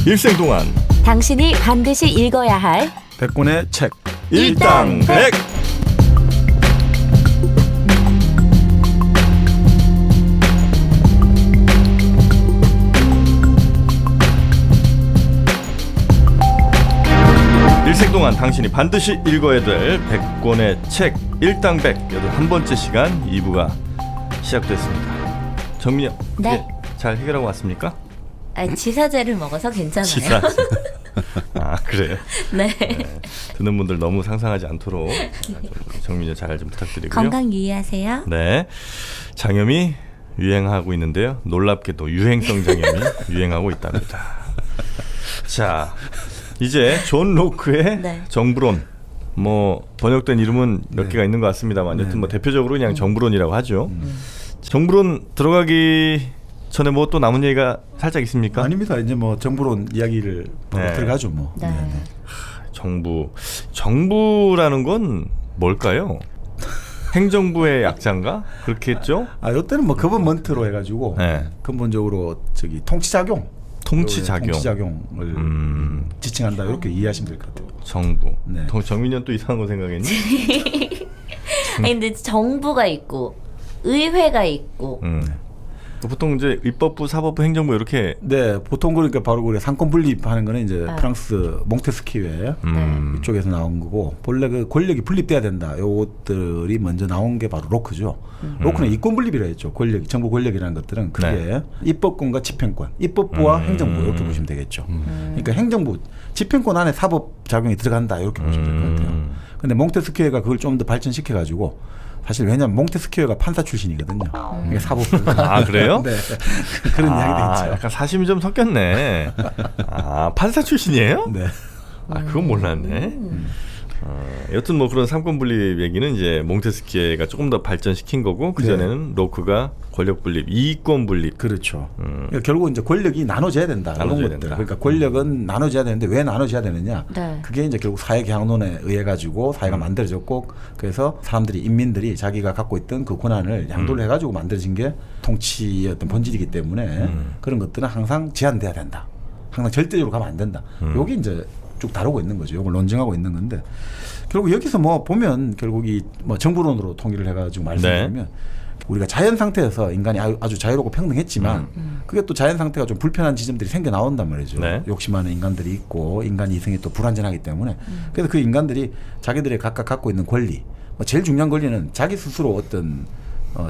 일생 동안 당신이 반드시 읽어야 할 100권의 책 일당백. 일생 동안 당신이 반드시 읽어야 될 100권의 책 일당백 81번째 시간 2부가 시작됐습니다. 정민이 형, 네. 잘 해결하고 왔습니까? 지사제를 먹어서 괜찮아요. 지사. 아 그래요? 네. 네. 듣는 분들 너무 상상하지 않도록 정민이 잘 좀 부탁드리고요. 건강 유의하세요. 네, 장염이 유행하고 있는데요. 놀랍게도 유행성 장염이 유행하고 있답니다. 자, 이제 존 로크의 네. 정부론, 뭐 번역된 이름은 몇 개가 있는 것 같습니다만 여튼 뭐 대표적으로 그냥 정부론이라고 하죠. 정부론 들어가기 전에 뭐 또 남은 얘기가 살짝 있습니까? 아닙니다. 이제 뭐 정부론 이야기를 바로 들어가죠 뭐. 네. 정부라는 건 뭘까요? 행정부의 약자인가? 그렇게 했죠? 이때는 뭐 거버먼트로 해가지고 네. 근본적으로 저기 통치작용을 지칭한다 이렇게 이해하시면 될 것 같아요. 정부. 네. 정민이는 또 이상한 거 생각했니? 아니 근데 정부가 있고 의회가 있고 보통 이제 입법부, 사법부, 행정부 이렇게. 네, 보통 그러니까 바로 그 상권 분립하는 거는 이제 프랑스 몽테스키에 이쪽에서 나온 거고 본래 그 권력이 분립돼야 된다. 요것들이 먼저 나온 게 바로 로크죠. 로크는 이권 분립이라 했죠. 권력, 정부 권력이라는 것들은 그게 네. 입법권과 집행권, 입법부와 행정부 이렇게 보시면 되겠죠. 그러니까 행정부, 집행권 안에 사법 작용이 들어간다 이렇게 보시면 될 것 같아요. 근데 몽테스키에가 그걸 좀 더 발전시켜 가지고. 사실 왜냐하면 몽테스키오가 판사 출신이거든요. 이게 사법부. 아 그래요? 네. 그런 이야기도 있죠. 약간 사심이 좀 섞였네. 아 판사 출신이에요? 네. 아 그건 몰랐네. 여튼 뭐 그런 삼권 분립 얘기는 이제 몽테스키에가 조금 더 발전시킨 거고 그 전에는 로크가 권력 분립, 이권 분립. 그렇죠. 그러니까 결국 이제 권력이 나눠져야 된다. 나눠져야 이런 것들. 된다. 그러니까 권력은 나눠져야 되는데 왜 나눠져야 되느냐? 네. 그게 이제 결국 사회 계약론에 의해 가지고 사회가 만들어졌고 그래서 사람들이 인민들이 자기가 갖고 있던 그 권한을 양도를 해가지고 만들어진 게 통치의 어떤 본질이기 때문에 그런 것들은 항상 제한돼야 된다. 항상 절대적으로 가면 안 된다. 요게 이제 쭉 다루고 있는 거죠. 이걸 논증하고 있는 건데 결국 여기서 뭐 보면 결국 이 뭐 정부론으로 통일을 해가지고 말씀드리면 우리가 자연 상태에서 인간이 아주 자유롭고 평등했지만 그게 또 자연 상태가 좀 불편한 지점들이 생겨 나온단 말이죠. 네. 욕심하는 인간들이 있고 인간 이성이 또 불완전하기 때문에 그래서 그 인간들이 자기들이 각각 갖고 있는 권리, 뭐 제일 중요한 권리는 자기 스스로 어떤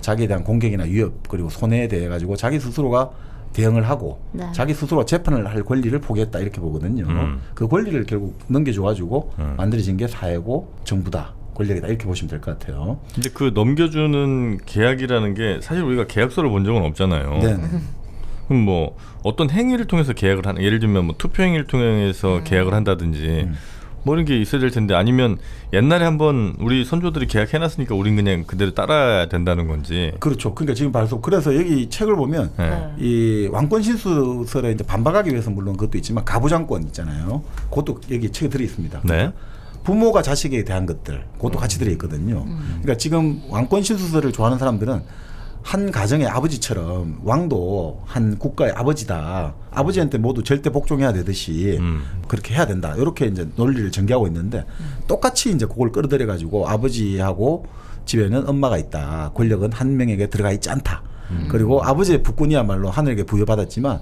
자기에 대한 공격이나 위협 그리고 손해에 대해 가지고 자기 스스로가 대응을 하고 네. 자기 스스로 재판을 할 권리를 포기했다 이렇게 보거든요. 그 권리를 결국 넘겨줘가지고 만들어진 게 사회고 정부다. 권력이다 이렇게 보시면 될 것 같아요. 근데 그 넘겨주는 계약이라는 게 사실 우리가 계약서를 본 적은 없잖아요. 네. 그럼 뭐 어떤 행위를 통해서 계약을 하는, 예를 들면 뭐 투표 행위를 통해서 계약을 한다든지 뭐 이런 게 있어야 될 텐데 아니면 옛날에 한번 우리 선조들이 계약해놨으니까 우린 그냥 그대로 따라야 된다는 건지. 그렇죠. 그러니까 지금 그래서 여기 책을 보면 이 왕권 신수설에 이제 반박하기 위해서 물론 그것도 있지만 가부장권 있잖아요. 그것도 여기 책에 들어 있습니다. 네. 부모가 자식에 대한 것들 그것도 같이 들어 있거든요. 그러니까 지금 왕권 신수설을 좋아하는 사람들은 한 가정의 아버지처럼 왕도 한 국가의 아버지다. 아버지한테 모두 절대 복종해야 되듯이 그렇게 해야 된다. 이렇게 이제 논리를 전개하고 있는데 똑같이 이제 그걸 끌어들여 가지고 아버지하고 집에는 엄마가 있다. 권력은 한 명에게 들어가 있지 않다. 그리고 아버지의 북군이야말로 하늘에게 부여받았지만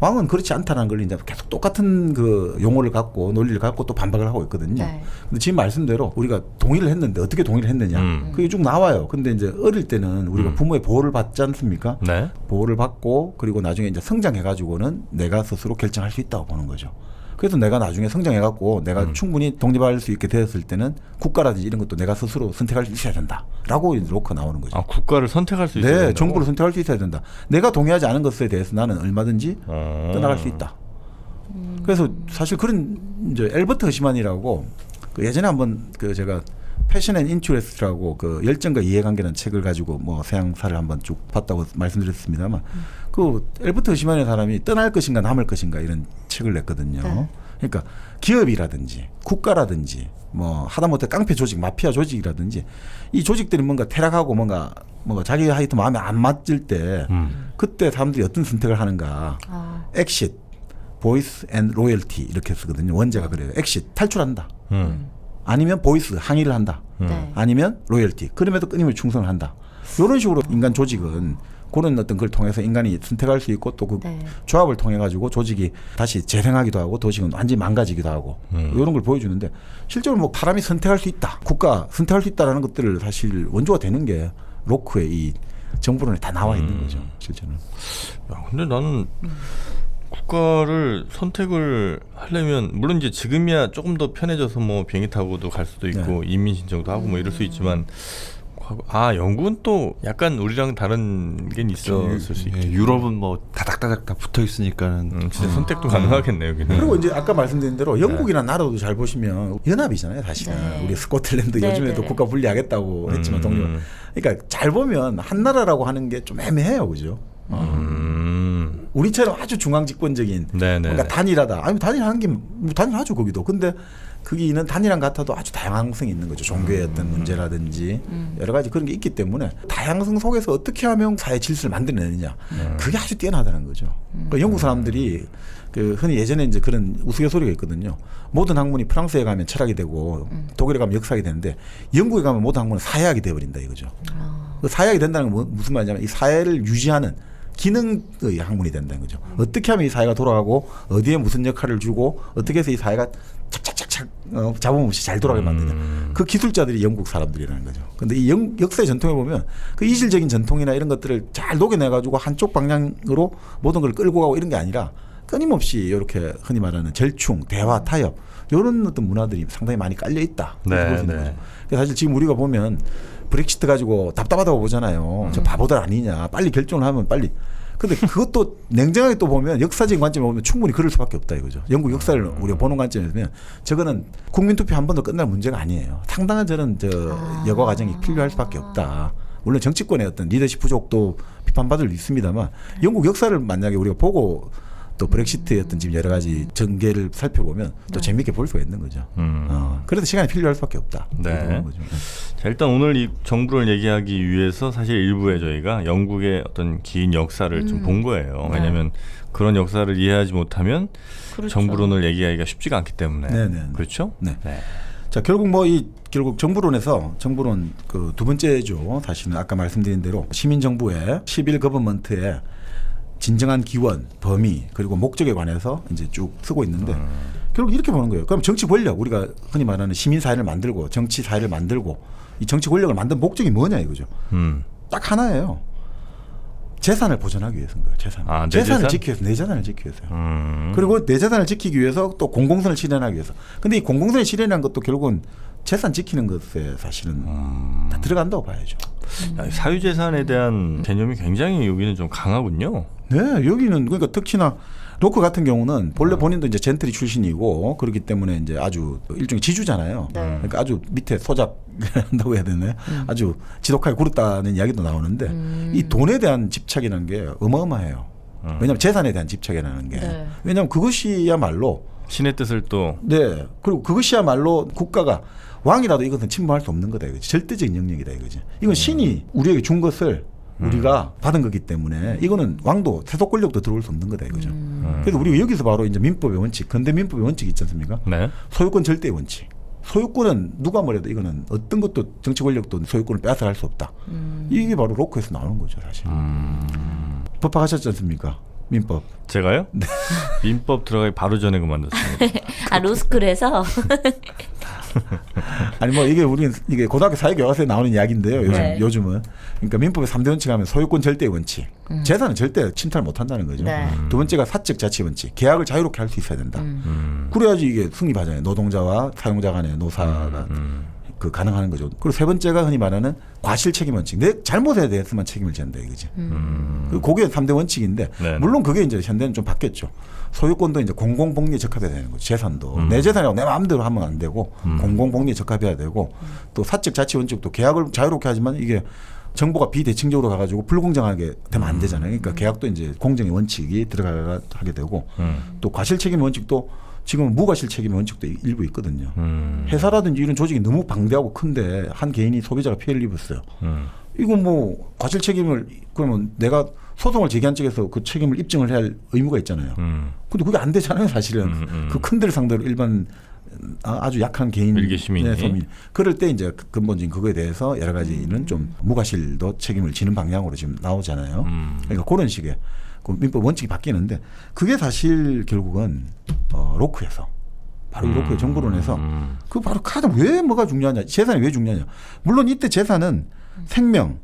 왕은 그렇지 않다는 걸 이제 계속 똑같은 그 용어를 갖고 논리를 갖고 또 반박을 하고 있거든요. 네. 근데 지금 말씀대로 우리가 동의를 했는데 어떻게 동의를 했느냐. 그게 쭉 나와요. 근데 이제 어릴 때는 우리가 부모의 보호를 받지 않습니까? 네. 보호를 받고 그리고 나중에 이제 성장해가지고는 내가 스스로 결정할 수 있다고 보는 거죠. 그래서 내가 나중에 성장해갖고 내가 충분히 독립할 수 있게 되었을 때는 국가라든지 이런 것도 내가 스스로 선택할 수 있어야 된다라고 놓고 나오는 거죠. 아 국가를 선택할 수 있어야 네, 된다고? 정부를 선택할 수 있어야 된다. 내가 동의하지 않은 것에 대해서 나는 얼마든지 떠나갈 수 있다. 그래서 사실 그런 이제 엘버트 허시만이라고 그 예전에 한번 그 제가 패션 앤 인트레스트라고 그 열정과 이해관계라는 책을 가지고 뭐 서양사를 한번 쭉 봤다고 말씀드렸습니다만 그 엘버트 허시만의 사람이 떠날 것인가 남을 것인가 이런 책을 냈거든요. 네. 그러니까 기업이라든지 국가라든지 뭐 하다못해 깡패 조직, 마피아 조직이라든지 이 조직들이 뭔가 퇴락하고 뭔가 자기 하여튼 마음에 안 맞을 때 그때 사람들이 어떤 선택을 하는가. 엑싯 보이스 앤 로열티 이렇게 쓰거든요. 원제가 그래요. 엑시트 탈출한다. 아니면 보이스 항의를 한다. 네. 아니면 로열티 그럼에도 끊임없이 충성을 한다. 이런 식으로 인간 조직은 그런 어떤 걸 통해서 인간이 선택할 수 있고 또 그 네. 조합을 통해 가지고 조직이 다시 재생하기도 하고 도식은 완전히 망가지기도 하고 이런 걸 보여주는데 실제로 뭐 사람이 선택할 수 있다, 국가 선택할 수 있다라는 것들을 사실 원조가 되는 게 로크의 이 정부론에 다 나와 있는 거죠. 실제는. 야, 근데 나는 국가를 선택을 하려면 물론 이제 지금이야 조금 더 편해져서 뭐 비행기 타고도 갈 수도 있고 이민 신청도 하고 뭐 이럴 수 있지만 영국은 또 약간 우리랑 다른 게 있었을 수 있죠. 유럽은 뭐 다닥다닥 다 붙어 있으니까는 진짜 선택도 가능하겠네 여기는. 그리고 이제 아까 말씀드린 대로 영국이나 나라도 잘 보시면 연합이잖아요, 사실은. 네. 우리 스코틀랜드 네, 요즘에도 네. 국가 분리하겠다고 했지만 독립. 그러니까 잘 보면 한 나라라고 하는 게 좀 애매해요, 그죠? 우리처럼 아주 중앙 집권적인 네네. 그러니까 단일하다. 아니 단일하는 게 뭐 단일하죠 거기도. 근데 거기는 단일한 같아도 아주 다양성이 있는 거죠. 종교의 어떤 문제라든지 여러 가지 그런 게 있기 때문에 다양성 속에서 어떻게 하면 사회 질서를 만들어내느냐 그게 아주 뛰어나다는 거죠. 그러니까 영국 사람들이 그 흔히 예전에 이제 그런 우스갯소리가 있거든요. 모든 학문이 프랑스에 가면 철학이 되고 독일에 가면 역사학이 되는데 영국에 가면 모든 학문은 사회학이 되어버린다 이거죠. 그 사회학이 된다는 건 무슨 말이냐면 이 사회를 유지하는 기능의 학문이 된다는 거죠. 어떻게 하면 이 사회가 돌아가고 어디에 무슨 역할을 주고 어떻게 해서 이 사회가 착착착착 잡음 없이 잘 돌아가게 만드냐. 그 기술자들이 영국 사람들이라는 거죠. 근데 이 역사의 전통에 보면 그 이질적인 전통이나 이런 것들을 잘 녹여내가지고 한쪽 방향으로 모든 걸 끌고 가고 이런 게 아니라 끊임없이 이렇게 흔히 말하는 절충, 대화, 타협 이런 어떤 문화들이 상당히 많이 깔려 있다. 네, 볼 수 있는 네. 거죠. 사실 지금 우리가 보면 브렉시트 가지고 답답하다고 보잖아요. 저 바보들 아니냐. 빨리 결정을 하면 빨리. 근데 그것도 냉정하게 또 보면 역사적인 관점에 보면 충분히 그럴 수밖에 없다 이거죠. 영국 역사를 우리가 보는 관점에서 보면 저거는 국민투표 한 번 더 끝날 문제가 아니에요. 상당한 저는 여과 과정이 필요할 수밖에 없다. 물론 정치권의 어떤 리더십 부족도 비판받을 수 있습니다만 영국 역사를 만약에 우리가 보고 또 브렉시트의 어떤 지금 여러 가지 전개를 살펴보면 또 재미있게 볼 수가 있는 거죠. 그래도 시간이 필요할 수밖에 없다. 네. 그런 거죠. 자, 일단 오늘 이 정부를 얘기하기 위해서 사실 일부에 저희가 영국의 어떤 긴 역사를 좀 본 거예요. 왜냐하면 그런 역사를 이해하지 못하면 그렇죠. 정부론을 얘기하기가 쉽지가 않기 때문에. 네네. 그렇죠? 네. 네. 자 결국 결국 정부론 그 두 번째죠. 사실은 아까 말씀드린 대로 시민 정부의 시빌 거버먼트의 진정한 기원, 범위 그리고 목적에 관해서 이제 쭉 쓰고 있는데 결국 이렇게 보는 거예요. 그럼 정치 권력 우리가 흔히 말하는 시민 사회를 만들고 정치 사회를 만들고 이 정치 권력을 만든 목적이 뭐냐 이거죠. 딱 하나예요. 재산을 보존하기 위해서인 거예요. 아, 내 재산을 재산? 지키기 위해서 내 재산을 지키기 위해서요. 그리고 내 재산을 지키기 위해서 또 공공선을 실현하기 위해서. 근데 이 공공선을 실현한 것도 결국은 재산 지키는 것에 사실은 다 들어간다고 봐야죠. 야, 사유재산에 대한 개념이 굉장히 여기는 좀 강하군요. 네, 여기는 그러니까 특히나 로크 같은 경우는 본래 본인도 이제 젠트리 출신이고 그렇기 때문에 이제 아주 일종의 지주잖아요. 네. 그러니까 아주 밑에 소잡한다고 해야 되나요? 아주 지독하게 굴었다는 이야기도 나오는데 이 돈에 대한 집착이라는 게 어마어마해요. 왜냐하면 재산에 대한 집착이라는 게 네. 왜냐하면 그것이야말로 신의 뜻을 또 네 그리고 그것이야말로 국가가 왕이라도 이것은 침범할 수 없는 거다 이거지. 절대적인 영역이다 이거지. 이건 신이 우리에게 준 것을 우리가 받은 거기 때문에 이거는 왕도 세속 권력도 들어올 수 없는 거다 이거죠. 그래서 우리가 여기서 바로 이제 민법의 원칙, 근대 민법의 원칙이 있지 않습니까? 네. 소유권 절대의 원칙. 소유권은 누가 뭐래도 이거는 어떤 것도 정치 권력도 소유권을 빼앗아갈 수 없다. 이게 바로 로크에서 나오는 거죠 사실. 법학하셨지 않습니까? 민법. 제가요? 민법 들어가기 바로 전에 그만뒀습니다. 아 로스쿨에서 아니 뭐 이게 우리는 이게 고등학교 사회교과서에 나오는 이야기인데요. 네. 요즘은 그러니까 민법의 3대 원칙 하면 소유권 절대의 원칙, 재산은 절대 침탈 못한다는 거죠. 네. 두 번째가 사적 자치 원칙, 계약을 자유롭게 할 수 있어야 된다. 그래야지 이게 승립하잖아요. 노동자와 사용자 간의 노사가 그 가능한 거죠. 그리고 세 번째가 흔히 말하는 과실 책임 원칙, 내 잘못에 대해서만 책임을 진다 이거지. 그게 3대 원칙인데 네. 물론 그게 이제 현대는 좀 바뀌었죠. 소유권도 이제 공공복리에 적합해야 되는 거죠. 재산도 내 재산이라고 내 마음대로 하면 안 되고 공공복리에 적합해야 되고 또 사적 자치 원칙도 계약을 자유롭게 하지만 이게 정보가 비대칭적으로 가가지고 불공정하게 되면 안 되잖아요. 그러니까 계약도 이제 공정의 원칙이 들어가게 되고 또 과실 책임 원칙도 지금 무과실 책임의 원칙도 일부 있거든요. 회사라든지 이런 조직이 너무 방대하고 큰데 한 개인이 소비자가 피해를 입었어요. 이거 뭐 과실 책임을 그러면 내가 소송을 제기한 쪽에서 그 책임을 입증을 해야 할 의무가 있잖아요. 근데 그게 안 되잖아요, 사실은. 그 큰들 상대로 일반 아주 약한 개인 일개 시민이. 소민. 그럴 때 이제 근본적인 그거에 대해서 여러 가지는 좀 무과실도 책임을 지는 방향으로 지금 나오잖아요. 그러니까 그런 식의 그 민법 원칙이 바뀌는데 그게 사실 결국은 로크에서 바로 이 로크의 정부론에서 그 바로 가장 왜 뭐가 중요하냐, 재산이 왜 중요하냐. 물론 이때 재산은 생명,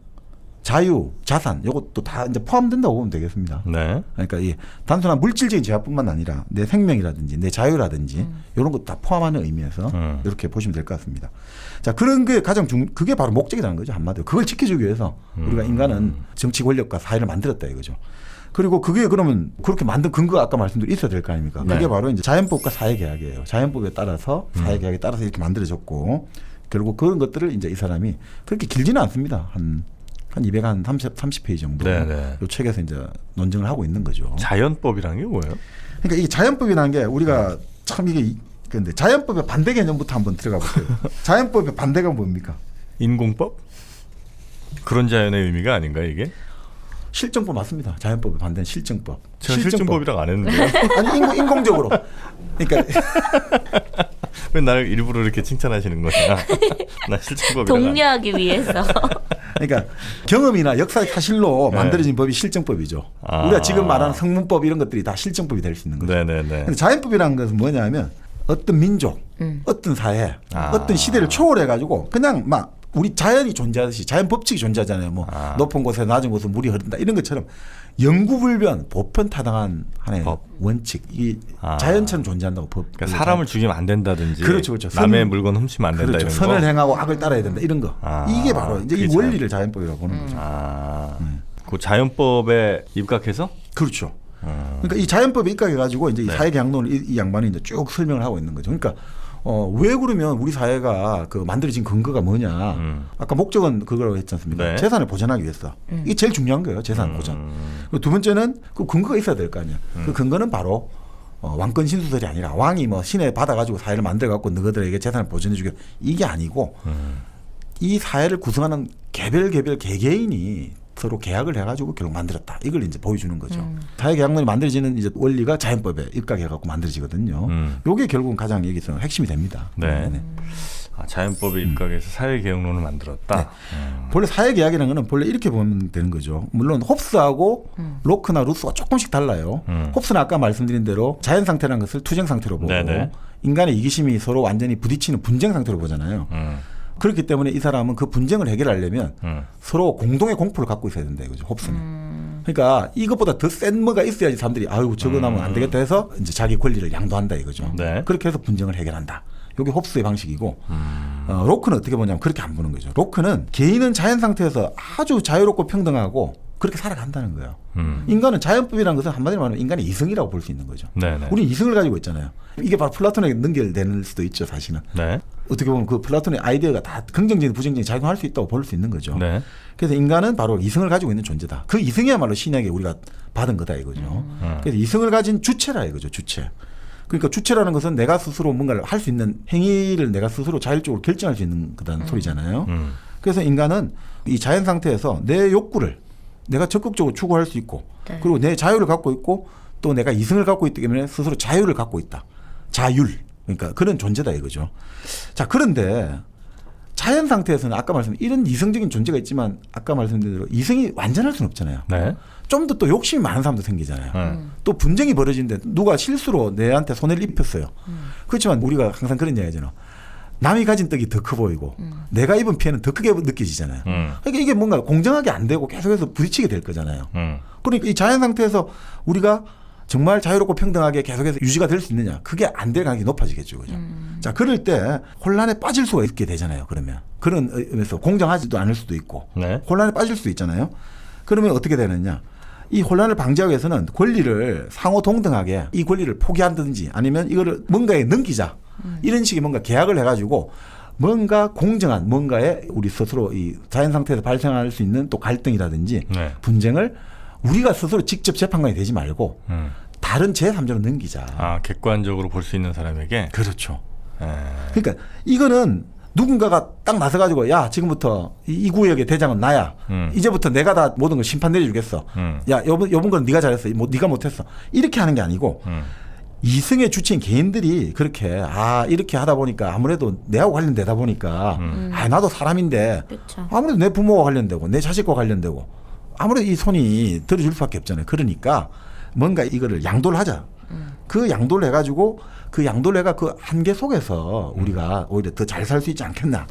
자유, 자산 이것도 다 이제 포함된다고 보면 되겠습니다. 네. 그러니까 이 단순한 물질적인 제약뿐만 아니라 내 생명이라든지 내 자유라든지 이런 것도 다 포함하는 의미에서 이렇게 보시면 될 것 같습니다. 자, 그런 게 가장 그게 바로 목적이라는 거죠, 한마디로. 그걸 지켜주기 위해서 우리가 인간은 정치 권력과 사회를 만들었다 이거죠. 그리고 그게 그러면 그렇게 만든 근거가 아까 말씀드린 있어야 될 거 아닙니까? 그게 네. 바로 이제 자연법과 사회계약이에요. 자연법에 따라서 사회계약에 따라서 이렇게 만들어졌고 결국 그런 것들을 이제 이 사람이 그렇게 길지는 않습니다. 한 230페이지 정도. 네네. 이 책에서 이제 논증을 하고 있는 거죠. 자연법이라는 게 뭐예요? 그러니까 이게 자연법이라는 게 우리가 참 이게 근데 자연법의 반대 개념부터 한번 들어가 볼게요. 자연법의 반대가 뭡니까? 인공법? 그런 자연의 의미가 아닌가 이게? 실정법 맞습니다. 자연법의 반대는 실정법. 제가 실증법이라고 안 했는데요. 아니 인공적으로. 그러니까 왜 나를 일부러 이렇게 칭찬하시는 거야? 나 실증법이라고. 독려하기 위해서. 그러니까 경험이나 역사의 사실로 네. 만들어진 법이 실정법이죠. 아. 우리가 지금 말하는 성문법 이런 것들이 다 실정법이 될 수 있는 거죠. 네네네. 근데 자연법이라는 것은 뭐냐면 어떤 민족, 어떤 사회, 어떤 시대를 초월해 가지고 그냥 막 우리 자연이 존재하듯이 자연 법칙이 존재하잖아요. 뭐 높은 곳에 낮은 곳에 물이 흐른다 이런 것처럼 영구불변 보편타당한 하나의 법. 원칙 이 자연처럼 존재한다고 법. 그러니까 사람을 죽이면 안 된다든지. 그렇죠, 그렇죠. 남의 물건 훔치면 안 된다 그렇죠. 이런 선을 거. 행하고 악을 따라야 된다 이런 거. 이게 바로 이제 이 그게 원리를 자연법이라고 보는 거죠. 그 자연법에 입각해서. 그렇죠. 그러니까 이 자연법에 입각해가지고 이제 이 사회계약론을 이 양반이 이제 쭉 설명을 하고 있는 거죠. 그러니까 왜 그러면 우리 사회가 그 만들어진 근거가 뭐냐? 아까 목적은 그거라고 했지 않습니까? 네. 재산을 보존하기 위해서. 이게 제일 중요한 거예요. 재산 보존. 그리고 두 번째는 그 근거가 있어야 될 거 아니에요. 그 근거는 바로 왕권 신수설이 아니라 왕이 뭐 신에 받아가지고 사회를 만들어갖고 너희들에게 재산을 보존해주게 이게 아니고 이 사회를 구성하는 개별 개개인이 서로 계약을 해가지고 결국 만들었다. 이걸 이제 보여주는 거죠. 사회계약론이 만들어지는 이제 원리가 자연법에 입각해갖고 만들어지거든요. 요게 결국은 가장 여기서 핵심이 됩니다. 네. 자연법에 입각해서 사회계약론을 만들었다. 본래 사회계약이라는 거는 본래 이렇게 보면 되는 거죠. 물론 홉스하고 로크나 루스가 조금씩 달라요. 홉스는 아까 말씀드린 대로 자연 상태라는 것을 투쟁 상태로 보고 네네. 인간의 이기심이 서로 완전히 부딪히는 분쟁 상태로 보잖아요. 그렇기 때문에 이 사람은 그 분쟁을 해결하려면 서로 공동의 공포를 갖고 있어야 된다 이거죠. 홉스는. 그러니까 이것보다 더 센 뭐가 있어야지 사람들이 아유 저거 나면 안 되겠다 해서 이제 자기 권리를 양도한다 이거죠. 네. 그렇게 해서 분쟁을 해결한다. 이게 홉스의 방식이고 로크는 어떻게 보냐면 그렇게 안 보는 거죠. 로크는 개인은 자연 상태에서 아주 자유롭고 평등하고 그렇게 살아간다는 거예요. 인간은 자연법이라는 것은 한마디로 말하면 인간의 이성이라고 볼 수 있는 거죠. 네네. 우리는 이성을 가지고 있잖아요. 이게 바로 플라톤에게 연결되는 수도 있죠, 사실은. 네. 어떻게 보면 그 플라톤의 아이디어가 다 긍정적인 부정적인 작용할 수 있다고 볼 수 있는 거죠. 네. 그래서 인간은 바로 이성을 가지고 있는 존재다. 그 이성이야말로 신약에 우리가 받은 거다 이거죠. 그래서 이성을 가진 주체라 이거죠, 주체. 그러니까 주체라는 것은 내가 스스로 뭔가를 할 수 있는 행위를 내가 스스로 자율적으로 결정할 수 있는 거다는 소리잖아요. 그래서 인간은 이 자연 상태에서 내 욕구를 내가 적극적으로 추구할 수 있고 그리고 내 자유를 갖고 있고 또 내가 이성을 갖고 있기 때문에 스스로 자유를 갖고 있다. 자율. 그러니까 그런 존재다 이거죠. 자, 그런데 자연 상태에서는 아까 말씀드린 이런 이성적인 존재가 있지만 아까 말씀드린 대로 이성이 완전할 수는 없잖아요. 네. 좀 더 또 욕심이 많은 사람도 생기잖아요. 또 분쟁이 벌어지는데 누가 실수로 내한테 손해를 입혔어요. 그렇지만 우리가 항상 그런 이야기 하잖아요. 남이 가진 떡이 더 커 보이고 내가 입은 피해는 더 크게 느껴지잖아요. 그러니까 이게 뭔가 공정하게 안 되고 계속해서 부딪히게 될 거잖아요. 그러니까 이 자연 상태에서 우리가 정말 자유롭고 평등하게 계속해서 유지가 될 수 있느냐. 그게 안 될 가능성이 높아지겠죠. 그죠? 자, 그럴 때 혼란에 빠질 수가 있게 되잖아요. 그러면. 그런 의미에서 공정하지도 않을 수도 있고 네. 혼란에 빠질 수도 있잖아요. 그러면 어떻게 되느냐. 이 혼란을 방지하기 위해서는 권리를 상호 동등하게 이 권리를 포기한다든지 아니면 이거를 뭔가에 넘기자. 이런 식의 뭔가 계약을 해가지고 뭔가 공정한 뭔가에 우리 스스로 이 자연 상태에서 발생할 수 있는 또 갈등이라든지 네. 분쟁을 우리가 스스로 직접 재판관이 되지 말고 다른 제3자로 넘기자. 객관적으로 볼 수 있는 사람에게. 그렇죠. 그러니까 이거는 누군가가 딱 나서가지고 야 지금부터 이 구역의 대장은 나야. 이제부터 내가 다 모든 걸 심판 내려주겠어. 야 요번 건 네가 잘했어. 뭐 네가 못했어. 이렇게 하는 게 아니고 이승의 주체인 개인들이 그렇게 이렇게 하다 보니까 아무래도 내하고 관련되다 보니까 나도 사람인데 그쵸. 아무래도 내 부모와 관련되고 내 자식과 관련되고 아무래도 이 손이 들어줄 수밖에 없잖아요. 그러니까 뭔가 이거를 양도를 하자. 그 양도를 해가지고 그 양도를 해가 그 한계 속에서 우리가 오히려 더 잘 살 수 있지 않겠나.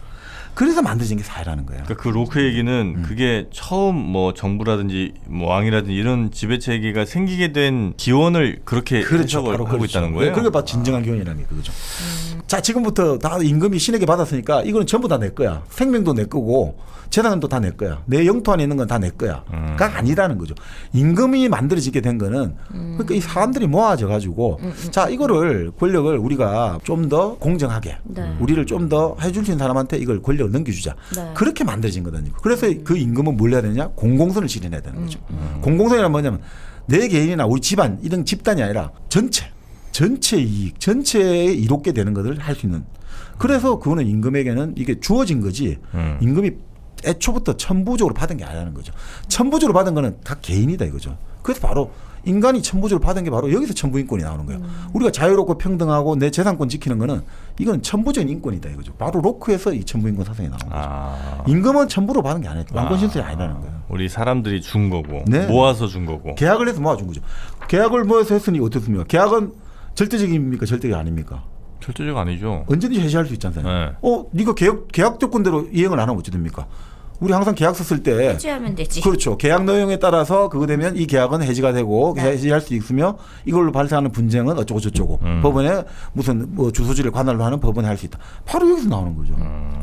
그래서 만들어진 게 사회라는 거예요. 그러니까 그 로크 얘기는 그게 처음 뭐 정부라든지 뭐 왕이라든지 이런 지배 체계가 생기게 된 기원을 그렇게 해석을 바로 하고 그렇죠. 있다는 거예요. 그게 바로 진정한 기원이라는 게 그거죠. 자 지금부터 다 임금이 신에게 받았으니까 이거는 전부 다 내 거야. 생명도 내 거고 재산도 다 내 거야. 내 영토 안에 있는 건 다 내 거야.가 아니라는 거죠. 임금이 만들어지게 된 거는 그러니까 이 사람들이 모아져 가지고 자 이거를 권력을 우리가 좀 더 공정하게 네. 우리를 좀 더 해줄 수 있는 사람한테 이걸 권력을 넘겨주자. 네. 그렇게 만들어진 거거든요. 그래서 그 임금은 뭘 해야 되냐? 공공선을 실현해야 되는 거죠. 공공선이란 뭐냐면 내 개인이나 우리 집안 이런 집단이 아니라 전체 이익, 전체에 이롭게 되는 것을 할 수 있는. 그래서 그거는 임금에게는 이게 주어진 거지. 임금이 애초부터 천부적으로 받은 게 아니라는 거죠. 천부적으로 받은 거는 각 개인이다 이거죠. 그래서 바로 인간이 천부적으로 받은 게 바로 여기서 천부인권이 나오는 거예요. 우리가 자유롭고 평등하고 내 재산권 지키는 거는 이건 천부적인 인권이다 이거죠. 바로 로크에서 이 천부인권 사상이 나오는 거죠. 임금은 천부로 받은 게 아니에요. 왕권신설이 아니라는 거예요. 우리 사람들이 준 거고 네. 모아서 준 거고. 계약을 해서 모아준 거죠. 계약을 모아서 했으니 어떻습니까? 계약은 절대적입니까? 절대가 아닙니까? 절대적 아니죠. 언제든지 해지할 수 있잖아요. 네. 네가 계약 조건대로 이행을 안 하면 어찌 됩니까? 우리 항상 계약서 쓸 때 해지하면 되지. 그렇죠. 계약 내용에 따라서 그거 되면 이 계약은 해지가 되고 해지할 수 있으며 이걸로 발생하는 분쟁은 어쩌고 저쩌고 법원에 무슨 뭐 주소지를 관할로 하는 법원에 할 수 있다. 바로 여기서 나오는 거죠.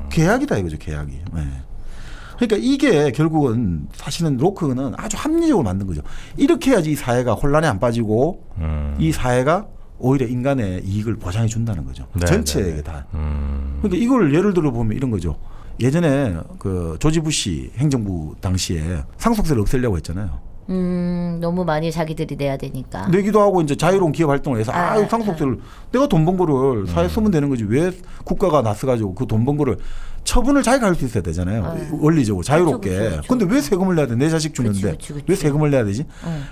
계약이다 이거죠. 계약이. 네. 그러니까 이게 결국은 사실은 로크는 아주 합리적으로 만든 거죠. 이렇게 해야지 이 사회가 혼란에 안 빠지고 이 사회가 오히려 인간의 이익을 보장해 준다는 거죠. 네, 전체에게 네, 네. 다. 그러니까 이걸 예를 들어 보면 이런 거죠. 예전에 그 조지 부시 행정부 당시에 상속세를 없애려고 했잖아요. 너무 많이 자기들이 내야 되니까. 내기도 하고 이제 자유로운 기업 활동을 해서 상속세를 내가 돈 번 거를 사회에 쓰면 되는 거지 왜 국가가 나서가지고 그 돈 번 거를 처분을 자기가 할 수 있어야 되잖아요. 원리적으로 자유롭게. 그렇죠. 근데 왜 세금을 내야 돼? 내 자식 주는데 그치. 왜 세금을 내야 되지?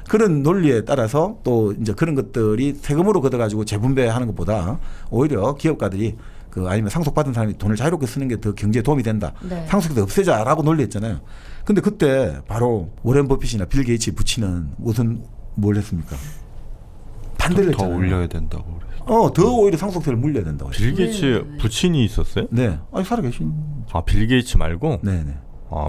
그런 논리에 따라서 또 이제 그런 것들이 세금으로 걷어가지고 재분배하는 것보다 오히려 기업가들이 그 아니면 상속받은 사람이 돈을 자유롭게 쓰는 게 더 경제에 도움이 된다. 네. 상속세 없애자라고 논리했잖아요. 근데 그때 바로 워렌 버핏이나 빌 게이츠 부친은 뭘 했습니까? 반대를 더 했잖아요. 올려야 된다고 그래서. 더 오히려 상속세를 물려야 된다고. 빌 게이츠 부친이 있었어요? 네. 아니 살아계신. 빌 게이츠 말고? 네네.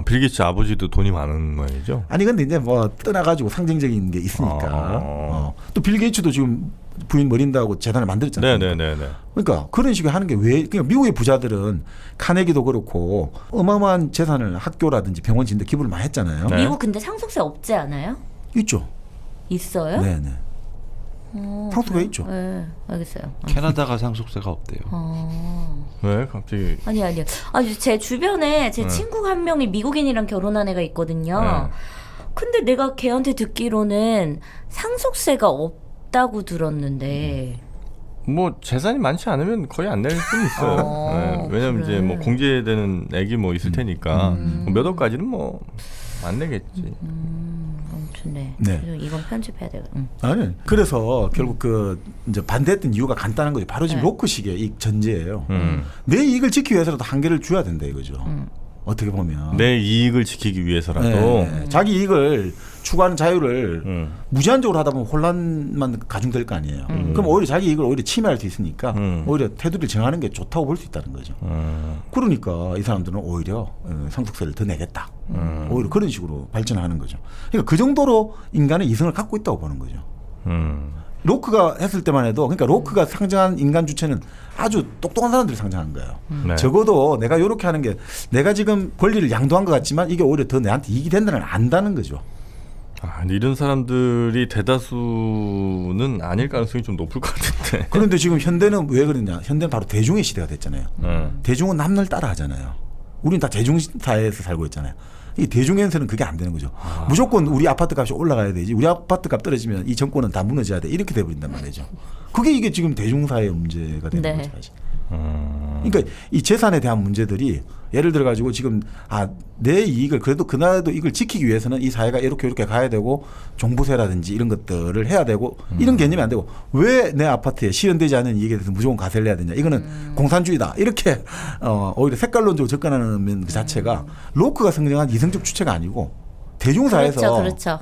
빌 게이츠 아버지도 돈이 많은 모양이죠? 아니 근데 이제 뭐 떠나가지고 상징적인 게 있으니까. 또 빌 게이츠도 지금 부인 머린다고 재단을 만들었잖아요. 네네네네. 그러니까 그런 식으로 하는 게 왜? 그러니까 미국의 부자들은 카네기도 그렇고 어마어마한 재산을 학교라든지 병원 짓는데 기부를 많이 했잖아요. 네. 미국 근데 상속세 없지 않아요? 있죠. 있어요? 네네. 상속세가 있죠. 네, 알겠어요. 캐나다가 상속세가 없대요. 왜 갑자기? 아니요. 제 주변에 제 친구 한 명이 미국인이랑 결혼한 애가 있거든요. 근데 내가 걔한테 듣기로는 상속세가 없다고 들었는데. 뭐 재산이 많지 않으면 거의 안 낼 수는 있어요. 왜냐면 그래. 이제 뭐 공제되는 액이 뭐 있을 테니까 몇 억까지는 뭐 안 내겠지. 아무튼 네. 네. 그래서 이건 편집해야 돼. 아니. 그래서 결국 그 이제 반대했던 이유가 간단한 거죠. 바로 지금 네. 로크식의 이 전제예요. 내 이익을 지키기 위해서라도 한계를 줘야 된다 이거죠. 어떻게 보면 내 이익을 지키기 위해서라도. 네. 자기 이익을 추구하는 자유를 무제한적으로 하다 보면 혼란만 가중될 거 아니에요. 그럼 오히려 자기 이익을 오히려 침해할 수 있으니까 오히려 테두리를 정하는 게 좋다고 볼 수 있다는 거죠. 그러니까 이 사람들은 오히려 상속세를 더 내겠다. 오히려 그런 식으로 발전하는 거죠. 그러니까 그 정도로 인간의 이성을 갖고 있다고 보는 거죠. 로크가 했을 때만 해도 그러니까 로크가 상정한 인간 주체는 아주 똑똑한 사람들이 상정한 거예요. 네. 적어도 내가 이렇게 하는 게 내가 지금 권리를 양도한 것 같지만 이게 오히려 더 내한테 이익이 된다는 걸 안다는 거죠. 근데 이런 사람들이 대다수는 아닐 가능성이 좀 높을 것 같은데. 그런데 지금 현대는 왜 그러냐? 현대는 바로 대중의 시대가 됐잖아요. 대중은 남을 따라 하잖아요. 우리는 다 대중사회에서 살고 있잖아요. 이 대중에서는 그게 안 되는 거죠. 무조건 우리 아파트 값이 올라가야 되지. 우리 아파트 값 떨어지면 이 정권은 다 무너져야 돼. 이렇게 돼버린단 말이죠. 그게 이게 지금 대중사회의 문제가 되는 네. 거죠. 사실. 그러니까 이 재산에 대한 문제들이 예를 들어 가지고 지금 내 이익을 그래도 그날도 이걸 지키기 위해서는 이 사회가 이렇게 가야 되고 종부세라든지 이런 것들을 해야 되고 이런 개념이 안 되고 왜 내 아파트에 실현되지 않은 이익에 대해서 무조건 과세를 내야 되냐 이거는 공산주의다 이렇게 오히려 색깔론적으로 접근하는 그 자체가 로크가 성장한 이성적 주체가 아니고 대중사에서 그렇죠.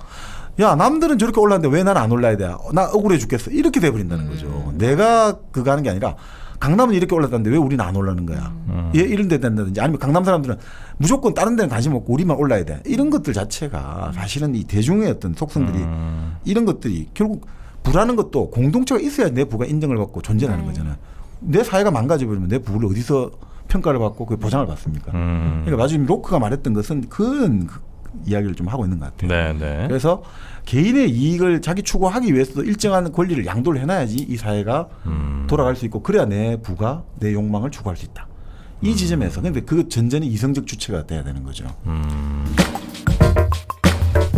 야 남들은 저렇게 올랐는데 왜 나는 안 올라야 돼? 나 억울해 죽겠어. 이렇게 돼버린다는 거죠. 내가 그거 하는 게 아니라 강남은 이렇게 올랐다는데 왜 우리는 안 올라는 거야? 이런 데 된다든지 아니면 강남 사람들은 무조건 다른 데는 관심 없고 우리만 올라야 돼. 이런 것들 자체가 사실은 이 대중의 어떤 속성들이 이런 것들이 결국 부라는 것도 공동체가 있어야 내 부가 인정을 받고 존재하는 거잖아요. 내 사회가 망가져버리면 내 부를 어디서 평가를 받고 그 보장을 받습니까? 그러니까 마지막 로크가 말했던 것은 그런 이야기를 좀 하고 있는 것 같아요. 네. 그래서 개인의 이익을 자기 추구하기 위해서도 일정한 권리를 양도를 해놔야지 이 사회가 돌아갈 수 있고 그래야 내 부가 내 욕망을 추구할 수 있다. 이 지점에서 근데 그 전전이 이성적 주체가 돼야 되는 거죠.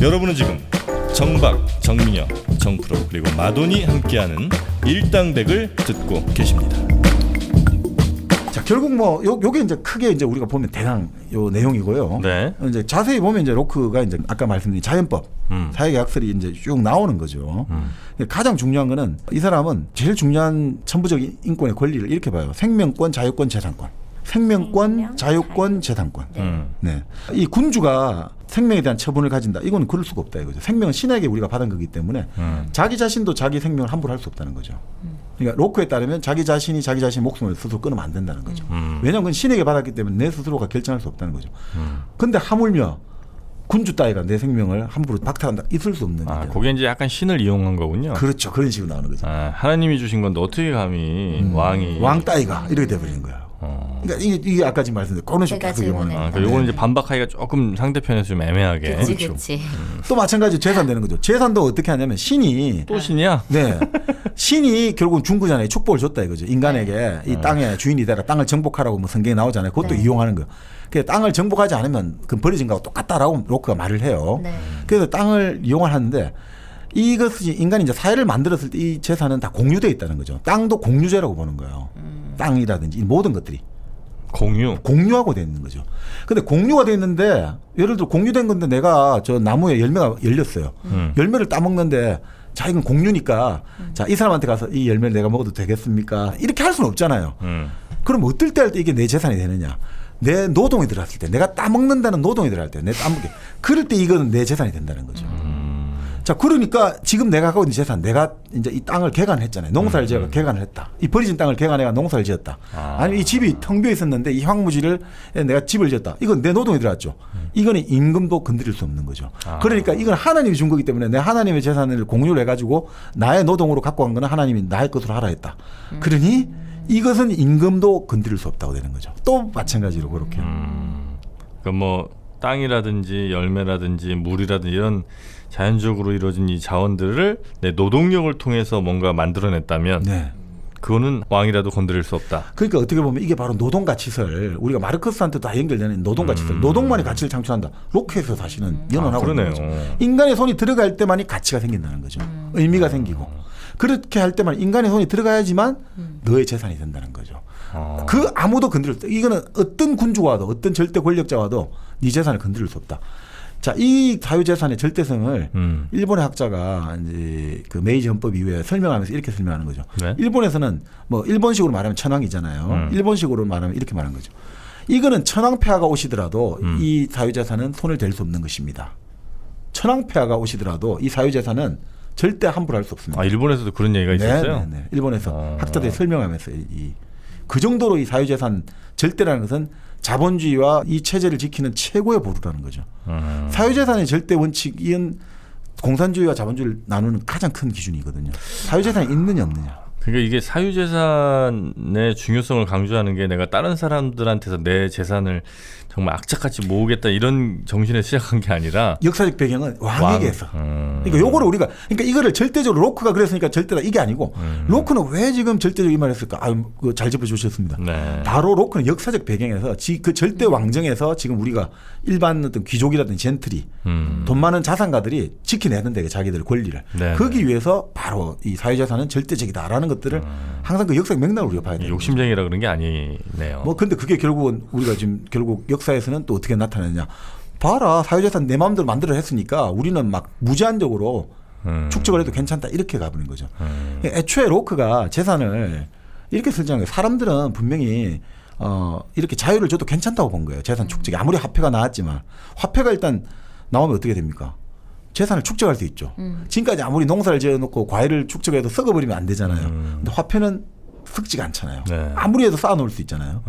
여러분은 지금 정박, 정민영, 정프로 그리고 마돈이 함께하는 일당백을 듣고 계십니다. 자 결국 뭐 요게 이제 크게 이제 우리가 보면 대강 요 내용이고요. 네. 이제 자세히 보면 이제 로크가 이제 아까 말씀드린 자연법, 사회계약설이 이제 쭉 나오는 거죠. 가장 중요한 거는 이 사람은 제일 중요한 천부적인 인권의 권리를 이렇게 봐요. 생명권, 자유권, 재산권. 생명권, 자유권, 재산권. 네. 이 군주가 생명에 대한 처분을 가진다. 이거는 그럴 수가 없다 이거죠. 생명은 신에게 우리가 받은 거기 때문에 자기 자신도 자기 생명을 함부로 할 수 없다는 거죠. 그러니까 로크에 따르면 자기 자신이 자기 자신의 목숨을 스스로 끊으면 안 된다는 거죠. 왜냐하면 그건 신에게 받았기 때문에 내 스스로가 결정할 수 없다는 거죠. 근데 하물며 군주 따위가 내 생명을 함부로 박탈한다. 있을 수 없는 일이에요. 그게 이제 약간 신을 이용한 거군요. 그렇죠. 그런 식으로 나오는 거죠. 하나님이 주신 건데 어떻게 감히 왕이 왕 따위가 이렇게 돼버리는 거예요. 그러니까 이게 아까 지금 말씀드린 그런 식으로 계속 이용하는 거예요. 그러니까 요거는 이제 반박하기가 조금 상대편에서 좀 애매하게. 그렇지. 또 마찬가지로 재산 되는 거죠. 재산도 어떻게 하냐면 신이 또 신이야? 네. 신이 결국은 준 거잖아요. 축복을 줬다 이거죠. 인간에게 이 땅의 주인이 되라. 땅을 정복하라고 뭐 성경에 나오잖아요. 그것도 이용하는 거예요. 그 땅을 정복하지 않으면 그 버려진 거하고 똑같다라고 로크가 말을 해요. 그래서 땅을 이용을 하는데 이것이 인간이 이제 사회를 만들었을 때 이 재산은 다 공유되어 있다는 거죠. 땅도 공유제라고 보는 거예요. 땅이라든지 이 모든 것들이 공유하고 돼 있는 거죠. 근데 공유가 돼 있는데 예를 들어 공유된 건데 내가 저 나무에 열매가 열렸어요. 열매를 따먹는데 자 이건 공유니까 자 이 사람한테 가서 이 열매를 내가 먹어도 되겠습니까? 이렇게 할 수는 없잖아요. 그럼 어떨 때 할 때 이게 내 재산이 되느냐? 내 노동이 들어갔을 때 내가 따먹는다는 노동이 들어갈 때 내 따먹게 그럴 때 이거는 내 재산이 된다는 거죠. 자 그러니까 지금 내가 갖고 있는 재산 내가 이제 이 땅을 개간했잖아요. 농사를 지어가 개간을 했다. 이 버려진 땅을 개간해가 농사를 지었다. 아니면 이 집이 텅 비어 있었는데 이 황무지를 내가 집을 지었다. 이건 내 노동이 들어갔죠. 이거는 임금도 건드릴 수 없는 거죠. 그러니까 이건 하나님이 준 거기 때문에 내 하나님의 재산을 공유를 해가지고 나의 노동으로 갖고 간 거는 하나님이 나의 것으로 하라 했다. 그러니 이것은 임금도 건드릴 수 없다고 되는 거죠. 또 마찬가지로 그렇게. 그러니까 뭐 땅이라든지 열매라든지 물이라든지 이런 자연적으로 이루어진 이 자원들을 내 노동력을 통해서 뭔가 만들어냈다면 네. 그거는 왕이라도 건드릴 수 없다. 그러니까 어떻게 보면 이게 바로 노동가치설 우리가 마르크스한테 다 연결되는 노동가치설 노동만이 가치를 창출한다. 로크에서 사실은 연원하고 있는 거죠. 인간의 손이 들어갈 때만이 가치가 생긴다는 거죠. 의미가 생기고 그렇게 할 때만 인간의 손이 들어가야지만 너의 재산이 된다는 거죠. 그 아무도 건드릴 수 없다. 이거는 어떤 군주가 와도 어떤 절대 권력자 와도 네 재산을 건드릴 수 없다. 자, 이 자유재산의 절대성을 일본의 학자가 이제 그 메이지 헌법 이후에 설명하면서 이렇게 설명하는 거죠. 네? 일본에서는 뭐 일본식으로 말하면 천황이잖아요. 일본식으로 말하면 이렇게 말하는 거죠. 이거는 천황폐하가 오시더라도 이 사유재산은 손을 댈 수 없는 것입니다. 천황폐하가 오시더라도 이 사유재산은 절대 함부로 할 수 없습니다. 일본에서도 그런 얘기가 있었어요? 네. 일본에서 학자들이 설명하면서 그 정도로 이 사유재산 절대라는 것은 자본주의와 이 체제를 지키는 최고의 보루라는 거죠. 사유재산의 절대 원칙은 공산주의와 자본주의를 나누는 가장 큰 기준이거든요. 사유재산이 있느냐 없느냐. 그러니까 이게 사유재산의 중요성을 강조하는 게 내가 다른 사람들한테서 내 재산을 정말 악착같이 모으겠다 이런 정신에 시작한 게 아니라 역사적 배경은 왕에게서 그러니까 요거를 우리가 그러니까 이거를 절대적으로 로크가 그랬으니까 절대다 이게 아니고 로크는 왜 지금 절대적으로 이 말을 했을까? 잘 짚어주셨습니다. 네. 바로 로크는 역사적 배경에서 그 절대 왕정에서 지금 우리가 일반 어떤 귀족이라든지 젠틀이 돈 많은 자산가들이 지켜내는데 자기들 권리를 네. 거기 위해서 바로 이 사유재산은 절대적이다라는 것들을 항상 그 역사적 맥락을 우리가 봐야 돼요. 욕심쟁이라 그런 게 아니네요. 뭐 근데 그게 결국은 우리가 지금 결국 역사에서는 또 어떻게 나타나느냐. 봐라 사유재산 내 마음대로 만들어 했으니까 우리는 막 무제한적으로 축적을 해도 괜찮다 이렇게 가버린 거죠. 애초에 로크가 재산을 이렇게 설정한 거예요. 사람들은 분명히 이렇게 자유를 줘도 괜찮다고 본 거예요. 재산 축적이 아무리 화폐가 나왔지만 화폐가 일단 나오면 어떻게 됩니까? 재산을 축적할 수 있죠. 지금까지 아무리 농사를 지어놓고 과일을 축적해도 썩어버리면 안 되잖아요. 근데 화폐는 썩지가 않잖아요. 네. 아무리 해도 쌓아놓을 수 있잖아요.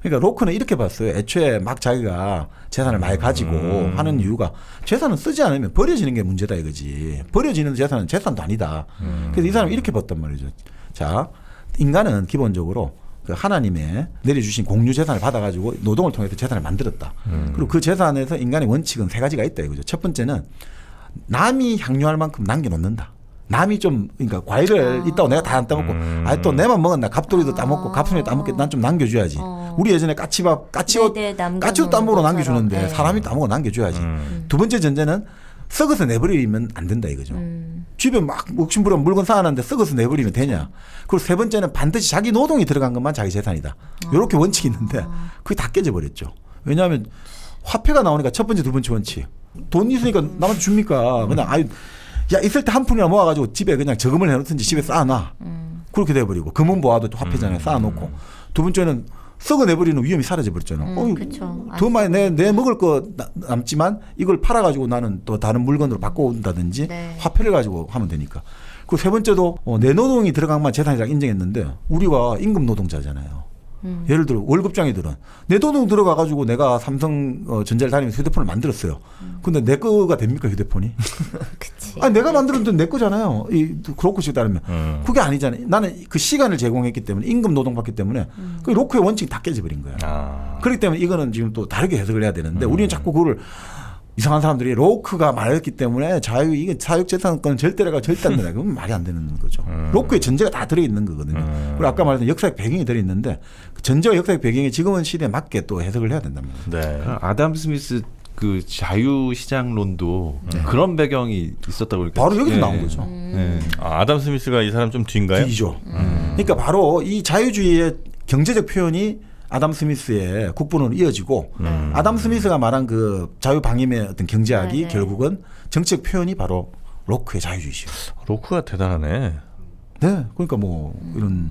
그러니까 로크는 이렇게 봤어요. 애초에 막 자기가 재산을 많이 가지고 하는 이유가 재산은 쓰지 않으면 버려지는 게 문제다 이거지. 버려지는 재산은 재산도 아니다. 그래서 이 사람이 이렇게 봤단 말이죠. 자, 인간은 기본적으로 그 하나님의 내려주신 공유 재산을 받아가지고 노동을 통해서 재산을 만들었다. 그리고 그 재산에서 인간의 원칙은 3가지가 있다 이거죠. 첫 번째는 남이 향유할 만큼 남겨놓는다. 남이 좀 그러니까 과일을 있다고 내가 다 안 따먹고 또 내만 먹었나 갑돌이도 따먹고 갑순이 따먹게 난 좀 남겨줘야지. 우리 예전에 까치도 따먹으러 남겨주는데 네. 사람이 따먹으러 남겨줘야지. 두 번째 전제는 썩어서 내버리면 안 된다 이거죠. 집에 막 욕심부려 물건 쌓아놨는데 썩어서 내버리면 되냐. 그리고 세 번째는 반드시 자기 노동이 들어간 것만 자기 재산이다. 이렇게 원칙이 있는데 그게 다 깨져버렸죠. 왜냐하면 화폐가 나오니까 첫 번째 두 번째 원칙. 돈 있으니까 남한테 줍니까. 그냥 야 있을 때 한 푼이나 모아가지고 집에 그냥 저금을 해놓든지 집에 쌓아놔. 그렇게 돼버리고 금은 모아도 화폐잖아요. 쌓아놓고. 두 번째는 썩어내버리는 위험이 사라져버렸잖아. 그렇죠. 더 많이 내 먹을 거 남지만 이걸 팔아가지고 나는 또 다른 물건으로 바꿔온다든지 네. 화폐를 가지고 하면 되니까. 그리고 세 번째도 내 노동이 들어간 것만 재산이라고 인정했는데 우리가 임금 노동자잖아요. 예를 들어 월급장애들은 내 노동 들어가가지고 내가 삼성 전자를 다니면서 휴대폰을 만들었어요. 근데 내 거가 됩니까 휴대폰이? 그치. 아니 내가 만들었는데 내 거잖아요. 그렇고씩 따르면 그게 아니잖아요. 나는 그 시간을 제공했기 때문에 임금 노동 받기 때문에 그 로크의 원칙이 다 깨져버린 거야. 그렇기 때문에 이거는 지금 또 다르게 해석을 해야 되는데 우리는 자꾸 그거를 이상한 사람들이 로크가 말했기 때문에 이게 사육재산권은 절대라가 절대 안 된다. 그건 말이 안 되는 거죠. 로크의 전제가 다 들어있는 거거든요. 그리고 아까 말했던 역사적 배경이 들어있는데 그 전제와 역사적 배경이 지금은 시대에 맞게 또 해석을 해야 된답니다. 네. 아담 스미스 그 자유시장론도 그런 배경이 있었다고 그러니까 바로 여기서 나온 거죠. 아담 스미스가 이 사람 좀 뒤인가요? 뒤죠. 그러니까 바로 이 자유주의의 경제적 표현이 아담 스미스의 국본으로 이어지고 아담 스미스가 말한 그 자유방임의 어떤 경제학이 네. 결국은 정책 표현이 바로 로크의 자유주의죠. 로크가 대단하네. 네, 그러니까 뭐 이런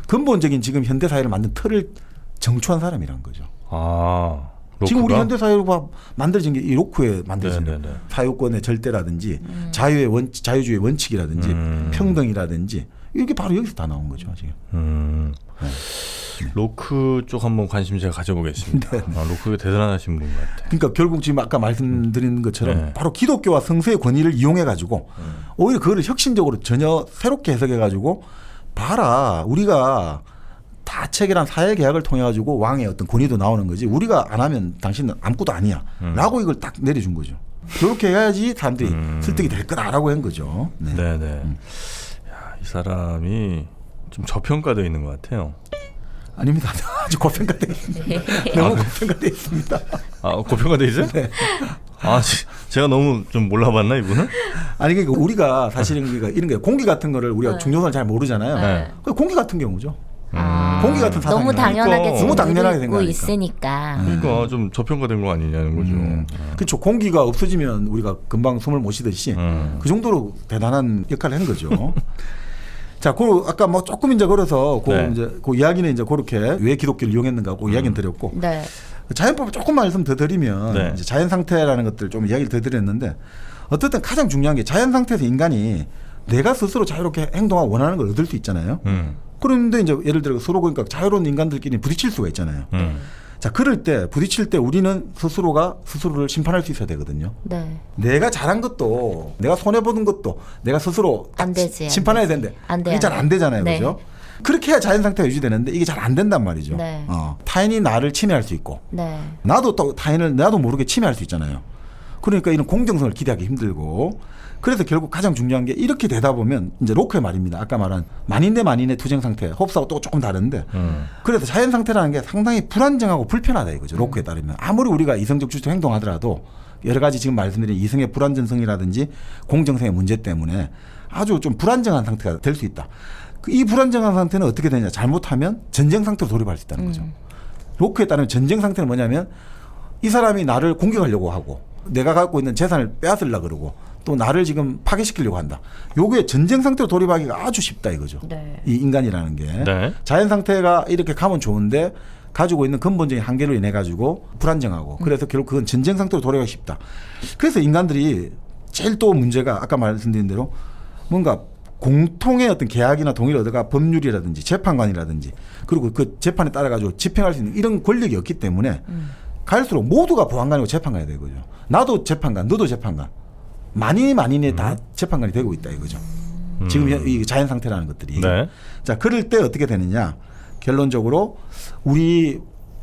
근본적인 지금 현대 사회를 만든 틀을 정초한 사람이란 거죠. 아, 로크가? 지금 우리 현대 사회가 만들어진 게 이 로크에 만들어진 거예요. 네네네. 사유권의 절대라든지 자유주의 원칙이라든지 평등이라든지 이게 바로 여기서 다 나온 거죠 지금. 로크 쪽 한번 관심 제가 가져보겠습니다. 로크가 대단하신 분 같아요. 그러니까 결국 지금 아까 말씀드린 것처럼 네. 바로 기독교와 성서의 권위를 이용해 가지고 오히려 그거를 혁신적으로 전혀 새롭게 해석해 가지고 봐라 우리가 다 체결한 사회계약을 통해 가지고 왕의 어떤 권위도 나오는 거지 우리가 안 하면 당신은 아무것도 아니야 라고 이걸 딱 내려준 거죠. 그렇게 해야지 사람들이 설득이 될 거다라고 한 거죠. 네. 네네. 야, 이 사람이 좀 저평가되어 있는 것 같아요. 아닙니다. 아주 고평가되어 있습니다. 너무 고평가되어 있습니다. 아, 고평가되어 있어요? 네. 아, 제가 너무 좀 몰라봤나 이분은? 아니 그러니까 우리가 사실은 우리가 이런 게 공기 같은 거를 우리가 중요성을 잘 모르잖아요. 네. 그 공기 같은 경우죠. 공기 같은 사상이 너무 당연하게 그러니까. 너무 당연하게 생각하고 생각하니까. 있으니까. 그러니까 좀 저평가된 거 아니냐는 거죠. 그렇죠. 공기가 없어지면 우리가 금방 숨을 못 쉬듯이 그 정도로 대단한 역할을 한 거죠. 자, 그 아까 뭐 조금 이제 걸어서 네. 이제 그 이야기는 이제 그렇게 왜 기독교를 이용했는가 그 이야기는 드렸고 네. 자연법을 조금 말씀 더 드리면 네. 이제 자연 상태라는 것들 좀 이야기를 더 드렸는데 어쨌든 가장 중요한 게 자연 상태에서 인간이 내가 스스로 자유롭게 행동하고 원하는 걸 얻을 수 있잖아요. 그런데 이제 예를 들어 서로 그러니까 자유로운 인간들끼리 부딪힐 수가 있잖아요. 자, 그럴 때 부딪힐 때 우리는 스스로가 스스로를 심판할 수 있어야 되거든요. 네. 내가 잘한 것도 내가 손해 보는 것도 내가 스스로 안 되지, 안 심판해야 되지. 되는데 안 돼, 이게 잘 안 되잖아요, 네. 그죠? 그렇게 해야 자연 상태가 유지되는데 이게 잘 안 된단 말이죠. 네. 타인이 나를 침해할 수 있고 네. 나도 또 타인을 나도 모르게 침해할 수 있잖아요. 그러니까 이런 공정성을 기대하기 힘들고 그래서 결국 가장 중요한 게 이렇게 되다 보면 이제 로크의 말입니다. 아까 말한 만인 대 만인의 투쟁 상태 홉스하고 또 조금 다른데 그래서 자연 상태라는 게 상당히 불안정하고 불편하다 이거죠. 로크에 따르면 아무리 우리가 이성적 주체적 행동하더라도 여러 가지 지금 말씀드린 이성의 불안전성이라든지 공정성의 문제 때문에 아주 좀 불안정한 상태가 될 수 있다. 이 불안정한 상태는 어떻게 되냐? 잘못하면 전쟁 상태로 돌입할 수 있다는 거죠. 로크에 따르면 전쟁 상태는 뭐냐면 이 사람이 나를 공격하려고 하고 내가 갖고 있는 재산을 빼앗으려고 그러고 또 나를 지금 파괴시키려고 한다. 요게 전쟁 상태로 돌입하기가 아주 쉽다 이거죠. 네. 이 인간이라는 게 네. 자연 상태가 이렇게 가면 좋은데 가지고 있는 근본적인 한계로 인해 가지고 불안정하고 그래서 결국 그건 전쟁 상태로 돌아가기 쉽다. 그래서 인간들이 제일 또 문제가 아까 말씀드린 대로 뭔가 공통의 어떤 계약이나 동의를 얻어가 법률이라든지 재판관이라든지 그리고 그 재판에 따라 가지고 집행할 수 있는 이런 권력이 없기 때문에 갈수록 모두가 보안관이고 재판관이 되는 거죠. 나도 재판관, 너도 재판관. 만인이 다 재판관이 되고 있다 이거죠. 지금 이 자연 상태라는 것들이. 네. 자, 그럴 때 어떻게 되느냐? 결론적으로 우리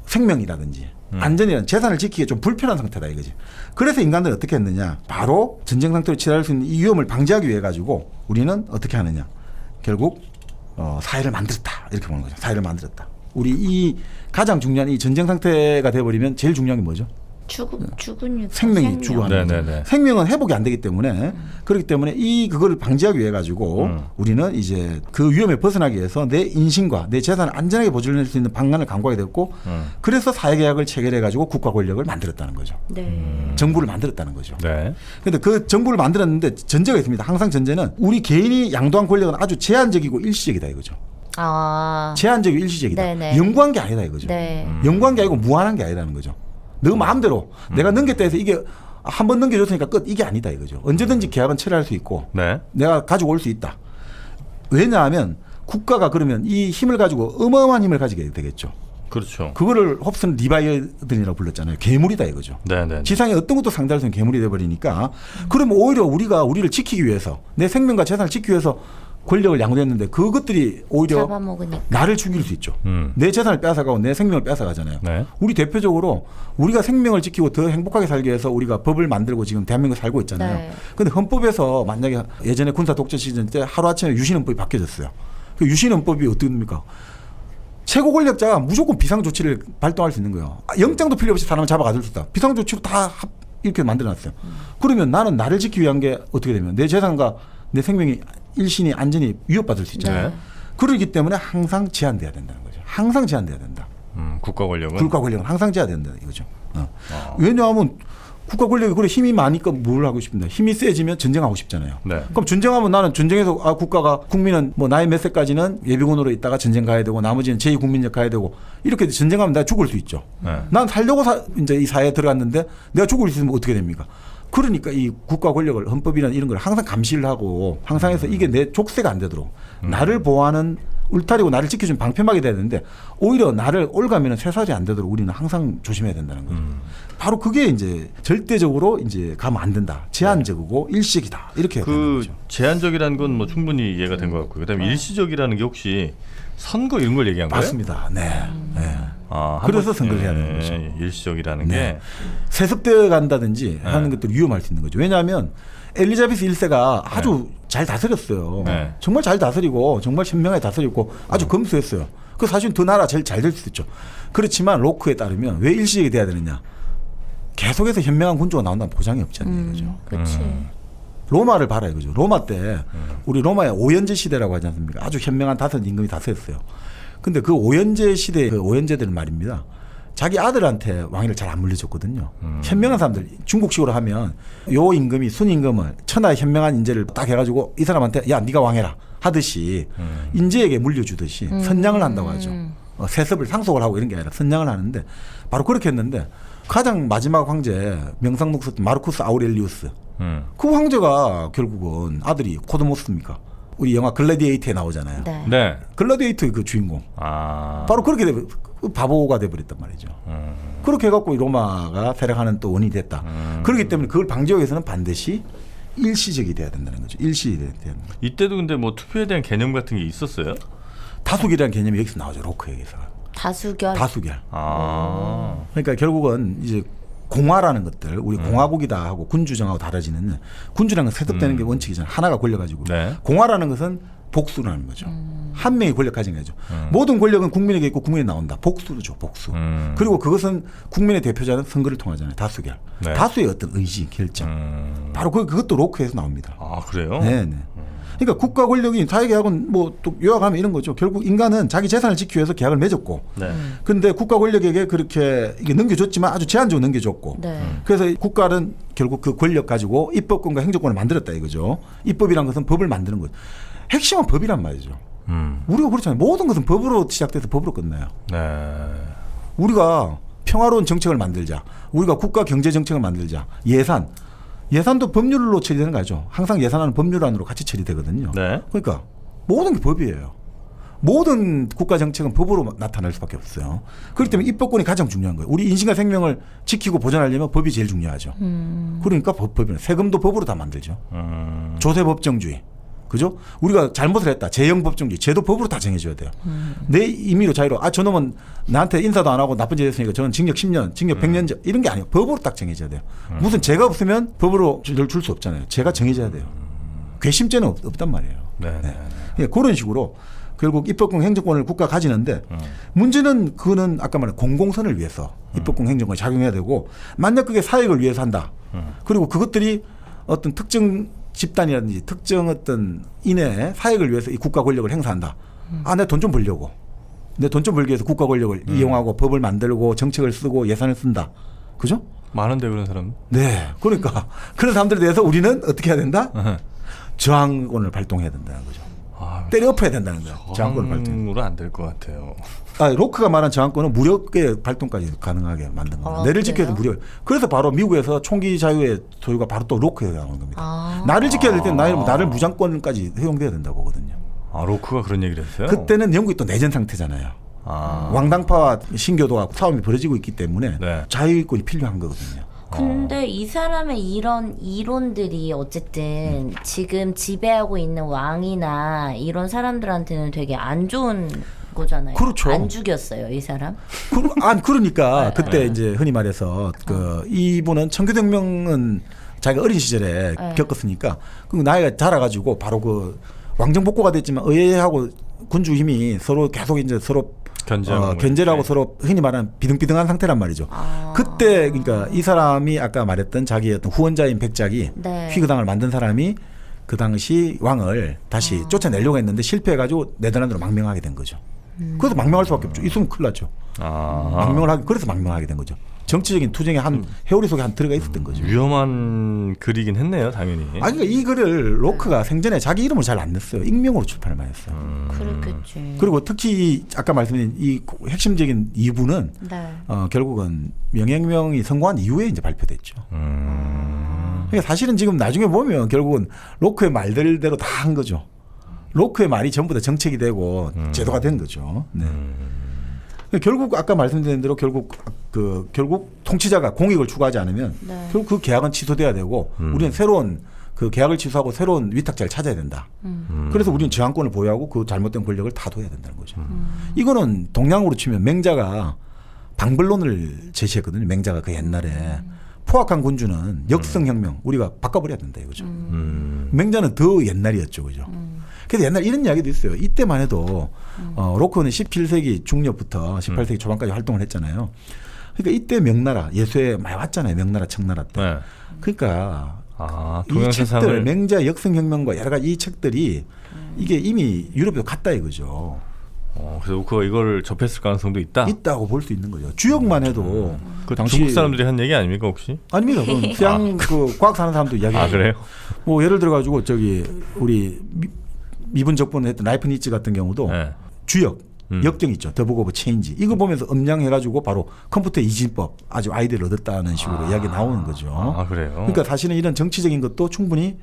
생명이라든지 안전이라는 재산을 지키기에 좀 불편한 상태다 이거지. 그래서 인간들이 어떻게 했느냐? 바로 전쟁 상태로 치달을 수 있는 이 위험을 방지하기 위해 가지고 우리는 어떻게 하느냐? 결국 사회를 만들었다 이렇게 보는 거죠. 사회를 만들었다. 우리 이 가장 중요한 이 전쟁 상태가 돼버리면 제일 중요한 게 뭐죠? 죽으니까 생명이 죽어가는 거죠. 네네네. 생명은 회복이 안 되기 때문에 그렇기 때문에 그거를 방지하기 위해 가지고 우리는 이제 그 위험에 벗어나기 위해서 내 인신과 내 재산을 안전하게 보존할 수 있는 방안을 강구하게 됐고 그래서 사회계약을 체결해 가지고 국가 권력을 만들었다는 거죠. 네. 정부를 만들었다는 거죠. 네. 그런데 그 정부를 만들었는데 전제가 있습니다. 항상 전제는 우리 개인이 양도한 권력은 아주 제한적이고 일시적이다 이거죠. 아. 제한적이고 일시적이다. 네네. 영구한 게 아니다 이거죠. 네. 영구한 게 아니고 무한한 게 아니라는 거죠. 너 마음대로 내가 넘겼다 해서 이게 한 번 넘겨줬으니까 끝 이게 아니다 이거죠. 언제든지 계약은 체결할 수 있고 네. 내가 가지고 올 수 있다. 왜냐하면 국가가 그러면 이 힘을 가지고 어마어마한 힘을 가지게 되겠죠. 그렇죠. 그거를 홉스는 리바이어든이라고 불렀잖아요. 괴물이다 이거죠. 네네. 지상에 어떤 것도 상대할 수 있는 괴물이 돼버리니까 그러면 오히려 우리가 우리를 지키기 위해서 내 생명과 재산을 지키기 위해서 권력을 양도했는데 그것들이 오히려 잡아먹으니까. 나를 죽일 수 있죠. 내 재산을 뺏어가고 내 생명을 뺏어가잖아요. 네. 우리 대표적으로 우리가 생명을 지키고 더 행복하게 살기 위해서 우리가 법을 만들고 지금 대한민국에 살고 있잖아요. 그런데 네. 헌법에서 만약에 예전에 군사 독재 시즌 때 하루아침에 유신헌법이 바뀌어졌어요. 그 유신헌법이 어떻게 됩니까? 최고 권력자가 무조건 비상조치를 발동할 수 있는 거예요. 영장도 필요 없이 사람을 잡아가둘 수 있다. 비상조치로 다 이렇게 만들어놨어요. 그러면 나는 나를 지키기 위한 게 어떻게 되면 내 재산과 내 생명이 일신이 안전이 위협받을 수 있잖아요. 네. 그러기 때문에 항상 제한돼야 된다는 거죠. 항상 제한돼야 된다. 국가 권력은 국가 권력은 항상 제한된다 이거죠. 왜냐하면 국가 권력이 그래 힘이 많으니까 뭘 하고 싶습니다. 힘이 세지면 전쟁하고 싶잖아요. 네. 그럼 전쟁하면 나는 전쟁에서 국가가 국민은 뭐 나이 몇 세까지는 예비군으로 있다가 전쟁 가야 되고 나머지는 제2국민력 가야 되고 이렇게 전쟁하면 내가 죽을 수 있죠. 네. 난 살려고 이제 이 사회에 들어갔는데 내가 죽을 수 있으면 어떻게 됩니까? 그러니까 이 국가 권력을 헌법이나 이런 걸 항상 감시를 하고 항상 해서 이게 내 족쇄가 안 되도록 나를 보호하는 울타리고 나를 지켜주는 방패막이 돼야 되는데 오히려 나를 올가면은 쇠사슬이 안 되도록 우리는 항상 조심해야 된다는 거죠. 바로 그게 이제 절대적으로 이제 가면 안 된다. 제한적이고 일시적이다. 이렇게 해야 되는 그 거죠. 제한적이라는 건 뭐 충분히 이해가 된 것 같고요. 그다음에 일시적이라는 게 혹시 선거 이런 걸 얘기한 거예요? 맞습니다. 네. 네. 아, 그래서 한번- 선거를 해야 되는 거죠. 일시적이라는 네. 게 세습되어 간다든지 하는 것들이 위험할 수 있는 거죠. 왜냐하면 엘리자베스 1세가 아주 잘 다스렸어요. 네. 정말 잘 다스리고 정말 현명하게 다스리고 아주 검소했어요. 그 사실은 더 나라 제일 잘 될 수도 있죠. 그렇지만 로크에 따르면 왜 일시적이 돼야 되느냐. 계속해서 현명한 군주가 나온다는 보장이 없잖아요. 이거죠. 그렇지. 로마를 봐라 이거죠. 로마 때 우리 로마의 오연제 시대라고 하지 않습니까? 아주 현명한 다스린 임금이 다스렸어요. 근데 그 오연제 시대의 그 오연제들은 말입니다. 자기 아들한테 왕위를 잘 안 물려줬거든요. 현명한 사람들 중국식으로 하면 요 임금이 순임금을 천하의 현명한 인재를 딱 해가지고 이 사람한테 야 네가 왕해라 하듯이 인재에게 물려주듯이 선양을 한다고 하죠. 세습을 상속을 하고 이런 게 아니라 선양을 하는데 바로 그렇게 했는데 가장 마지막 황제 명상록서 마르쿠스 아우렐리우스 그 황제가 결국은 아들이 코드모스입니까? 우리 영화 글래디에이터에 나오잖아요. 네. 네. 글래디에이터의 그 주인공. 아. 바로 그렇게 바보가 돼버렸단 말이죠. 그렇게 해갖고 로마가 세력하는 또 원인이 됐다. 그렇기 때문에 그걸 방지하기 위해서는 반드시 일시적이 돼야 된다는 거죠. 일시적이 돼야 된다. 이때도 근데 뭐 투표에 대한 개념 같은 게 있었어요? 다수결이라는 개념이 여기서 나오죠. 로크에서. 다수결. 다수결. 아. 그러니까 결국은 이제 공화라는 것들 우리 공화국이다 하고 군주정하고 다르지는 군주라는 건 세습되는 게 원칙이잖아요. 하나가 권력가지고 네. 공화라는 것은 복수라는 거죠. 한 명이 권력 가진 거죠. 모든 권력은 국민에게 있고 국민에 나온다. 복수죠, 복수. 그리고 그것은 국민의 대표자는 선거를 통하잖아요. 다수결. 네. 다수의 어떤 의지, 결정. 바로 그것도 로크에서 나옵니다. 아 그래요? 네, 네. 그러니까 국가 권력이 사회계약은 뭐 또 요약하면 이런 거죠. 결국 인간은 자기 재산을 지키기 위해서 계약을 맺었고, 네. 근데 국가 권력에게 그렇게 이게 넘겨줬지만 아주 제한적으로 넘겨줬고, 네. 그래서 국가는 결국 그 권력 가지고 입법권과 행정권을 만들었다 이거죠. 입법이란 것은 법을 만드는 거죠. 핵심은 법이란 말이죠. 우리가 그렇잖아요. 모든 것은 법으로 시작돼서 법으로 끝나요. 네. 우리가 평화로운 정책을 만들자. 우리가 국가 경제 정책을 만들자. 예산도 법률로 처리되는 거죠. 항상 예산안은 법률안으로 같이 처리되거든요. 네. 그러니까 모든 게 법이에요. 모든 국가 정책은 법으로 나타날 수밖에 없어요. 그렇기 때문에 입법권이 가장 중요한 거예요. 우리 인신과 생명을 지키고 보존하려면 법이 제일 중요하죠. 그러니까 법이는 세금도 법으로 다 만들죠. 조세법정주의. 그죠? 우리가 잘못을 했다. 재형법정주의. 죄도 법으로 다 정해줘야 돼요. 내 임의로 자유로 저놈은 나한테 인사도 안 하고 나쁜 짓 했으니까 저는 징역 10년, 징역 100년 이런 게 아니에요. 법으로 딱 정해져야 돼요. 무슨 죄가 없으면 법으로 줄 수 없잖아요. 죄가 정해져야 돼요. 괘씸죄는 없단 말이에요. 네. 네. 그런 식으로 결국 입법권 행정권을 국가가 가지는데 문제는 그거는 아까 말한 공공선을 위해서 입법권 행정권이 작용해야 되고 만약 그게 사익을 위해서 한다. 그리고 그것들이 어떤 특정 집단이라든지 특정 어떤 인의 사익을 위해서 이 국가 권력을 행사한다. 내 돈 좀 벌려고. 내 돈 좀 벌기 위해서 국가 권력을 이용하고 법을 만들고 정책을 쓰고 예산을 쓴다. 그죠? 많은데 그런 사람. 네. 그러니까 그런 사람들에 대해서 우리는 어떻게 해야 된다? 저항권을 발동해야 된다는 거죠. 때려 엎어야 된다는 거예요. 저항권을 발동. 저항으로 안 될 것 같아요. 로크가 말한 저항권은 무력의 발동까지 가능하게 만든 겁니다. 내를 지켜야 돼 무력. 그래서 바로 미국에서 총기 자유의 소유가 바로 또 로크에 나오는 겁니다. 나를 지켜야 될 때는 나를 무장권까지 허용돼야 된다고 보거든요. 로크가 그런 얘기를 했어요? 그때는 영국이 또 내전 상태잖아요. 왕당파와 신교도와 싸움이 벌어지고 있기 때문에 네. 자유권이 필요한 거거든요. 근데 이 사람의 이런 이론들이 어쨌든 지금 지배하고 있는 왕이나 이런 사람들한테는 되게 안 좋은 거잖아요. 그렇죠. 안 죽였어요, 이 사람? 그러니까 그때 이제 흔히 말해서 이분은 청교대혁명은 자기가 어린 시절에 겪었으니까 그 나이가 자라가지고 바로 그 왕정복고가 됐지만 의회하고 군주 힘이 서로 계속 이제 서로 견제를 하고 서로 흔히 말하는 비등비등한 상태란 말이죠. 그때 그러니까 이 사람이 아까 말했던 자기의 어떤 후원자인 백작이 네. 휘거당을 만든 사람이 그 당시 왕을 다시 쫓아내려고 했는데 실패해가지고 네덜란드로 망명하게 된 거죠. 그래서 망명할 수밖에 없죠. 있으면 큰일 나죠. 그래서 망명하게 된 거죠. 정치적인 투쟁의 한 회오리 속에 한 들어가 있었던 거죠. 위험한 글이긴 했네요, 당연히. 그러니까 이 글을 로크가 생전에 자기 이름을 잘 안 냈어요. 익명으로 출판을 많이 했어요. 그렇겠지. 그리고 특히 아까 말씀드린 이 핵심적인 이부는 네. 결국은 명예혁명이 성공한 이후에 이제 발표됐죠. 그러니까 사실은 지금 나중에 보면 결국은 로크의 말들대로 다 한 거죠. 로크의 말이 전부 다 정책이 되고 제도가 된 거죠. 네. 결국 아까 말씀드린 대로 결국 통치자가 공익을 추구하지 않으면 네. 결국 그 계약은 취소돼야 되고 우리는 새로운 그 계약을 취소하고 새로운 위탁자를 찾아야 된다. 그래서 우리는 저항권을 보유하고 그 잘못된 권력을 타도해야 된다는 거죠. 이거는 동양으로 치면 맹자가 방벌론을 제시했거든요. 맹자가 그 옛날에 포악한 군주는 역성혁명 우리가 바꿔버려야 된다 이거죠. 맹자는 더 옛날이었죠, 그죠? 그래서 옛날 이런 이야기도 있어요. 이때만 해도 로크는 17세기 중엽부터 18세기 초반까지 활동을 했잖아요. 그러니까 이때 명나라 예수에 많이 왔잖아요. 명나라 청나라 때. 네. 그러니까 이 동양세상을 책들 맹자 역성혁명과 여러 가지 이 책들이 이게 이미 유럽에도 갔다 이거죠. 그래서 로크가 이걸 접했을 가능성도 있다. 있다고 볼 수 있는 거죠. 주역만 해도 그 중국 사람들이 한 얘기 아닙니까 혹시? 아닙니다. 그냥 그 과학 사는 사람도 이야기해요. 그래요? 뭐 예를 들어 가지고 우리 미분 적분을 했던 라이프니츠 같은 경우도 네. 주역 역정 있죠. 더 보고 체인지 이거 보면서 음량해가지고 바로 컴퓨터 이진법 아주 아이디어를 얻었다는 식으로 이야기 나오는 거죠. 그래요? 그러니까 사실은 이런 정치적인 것도 충분히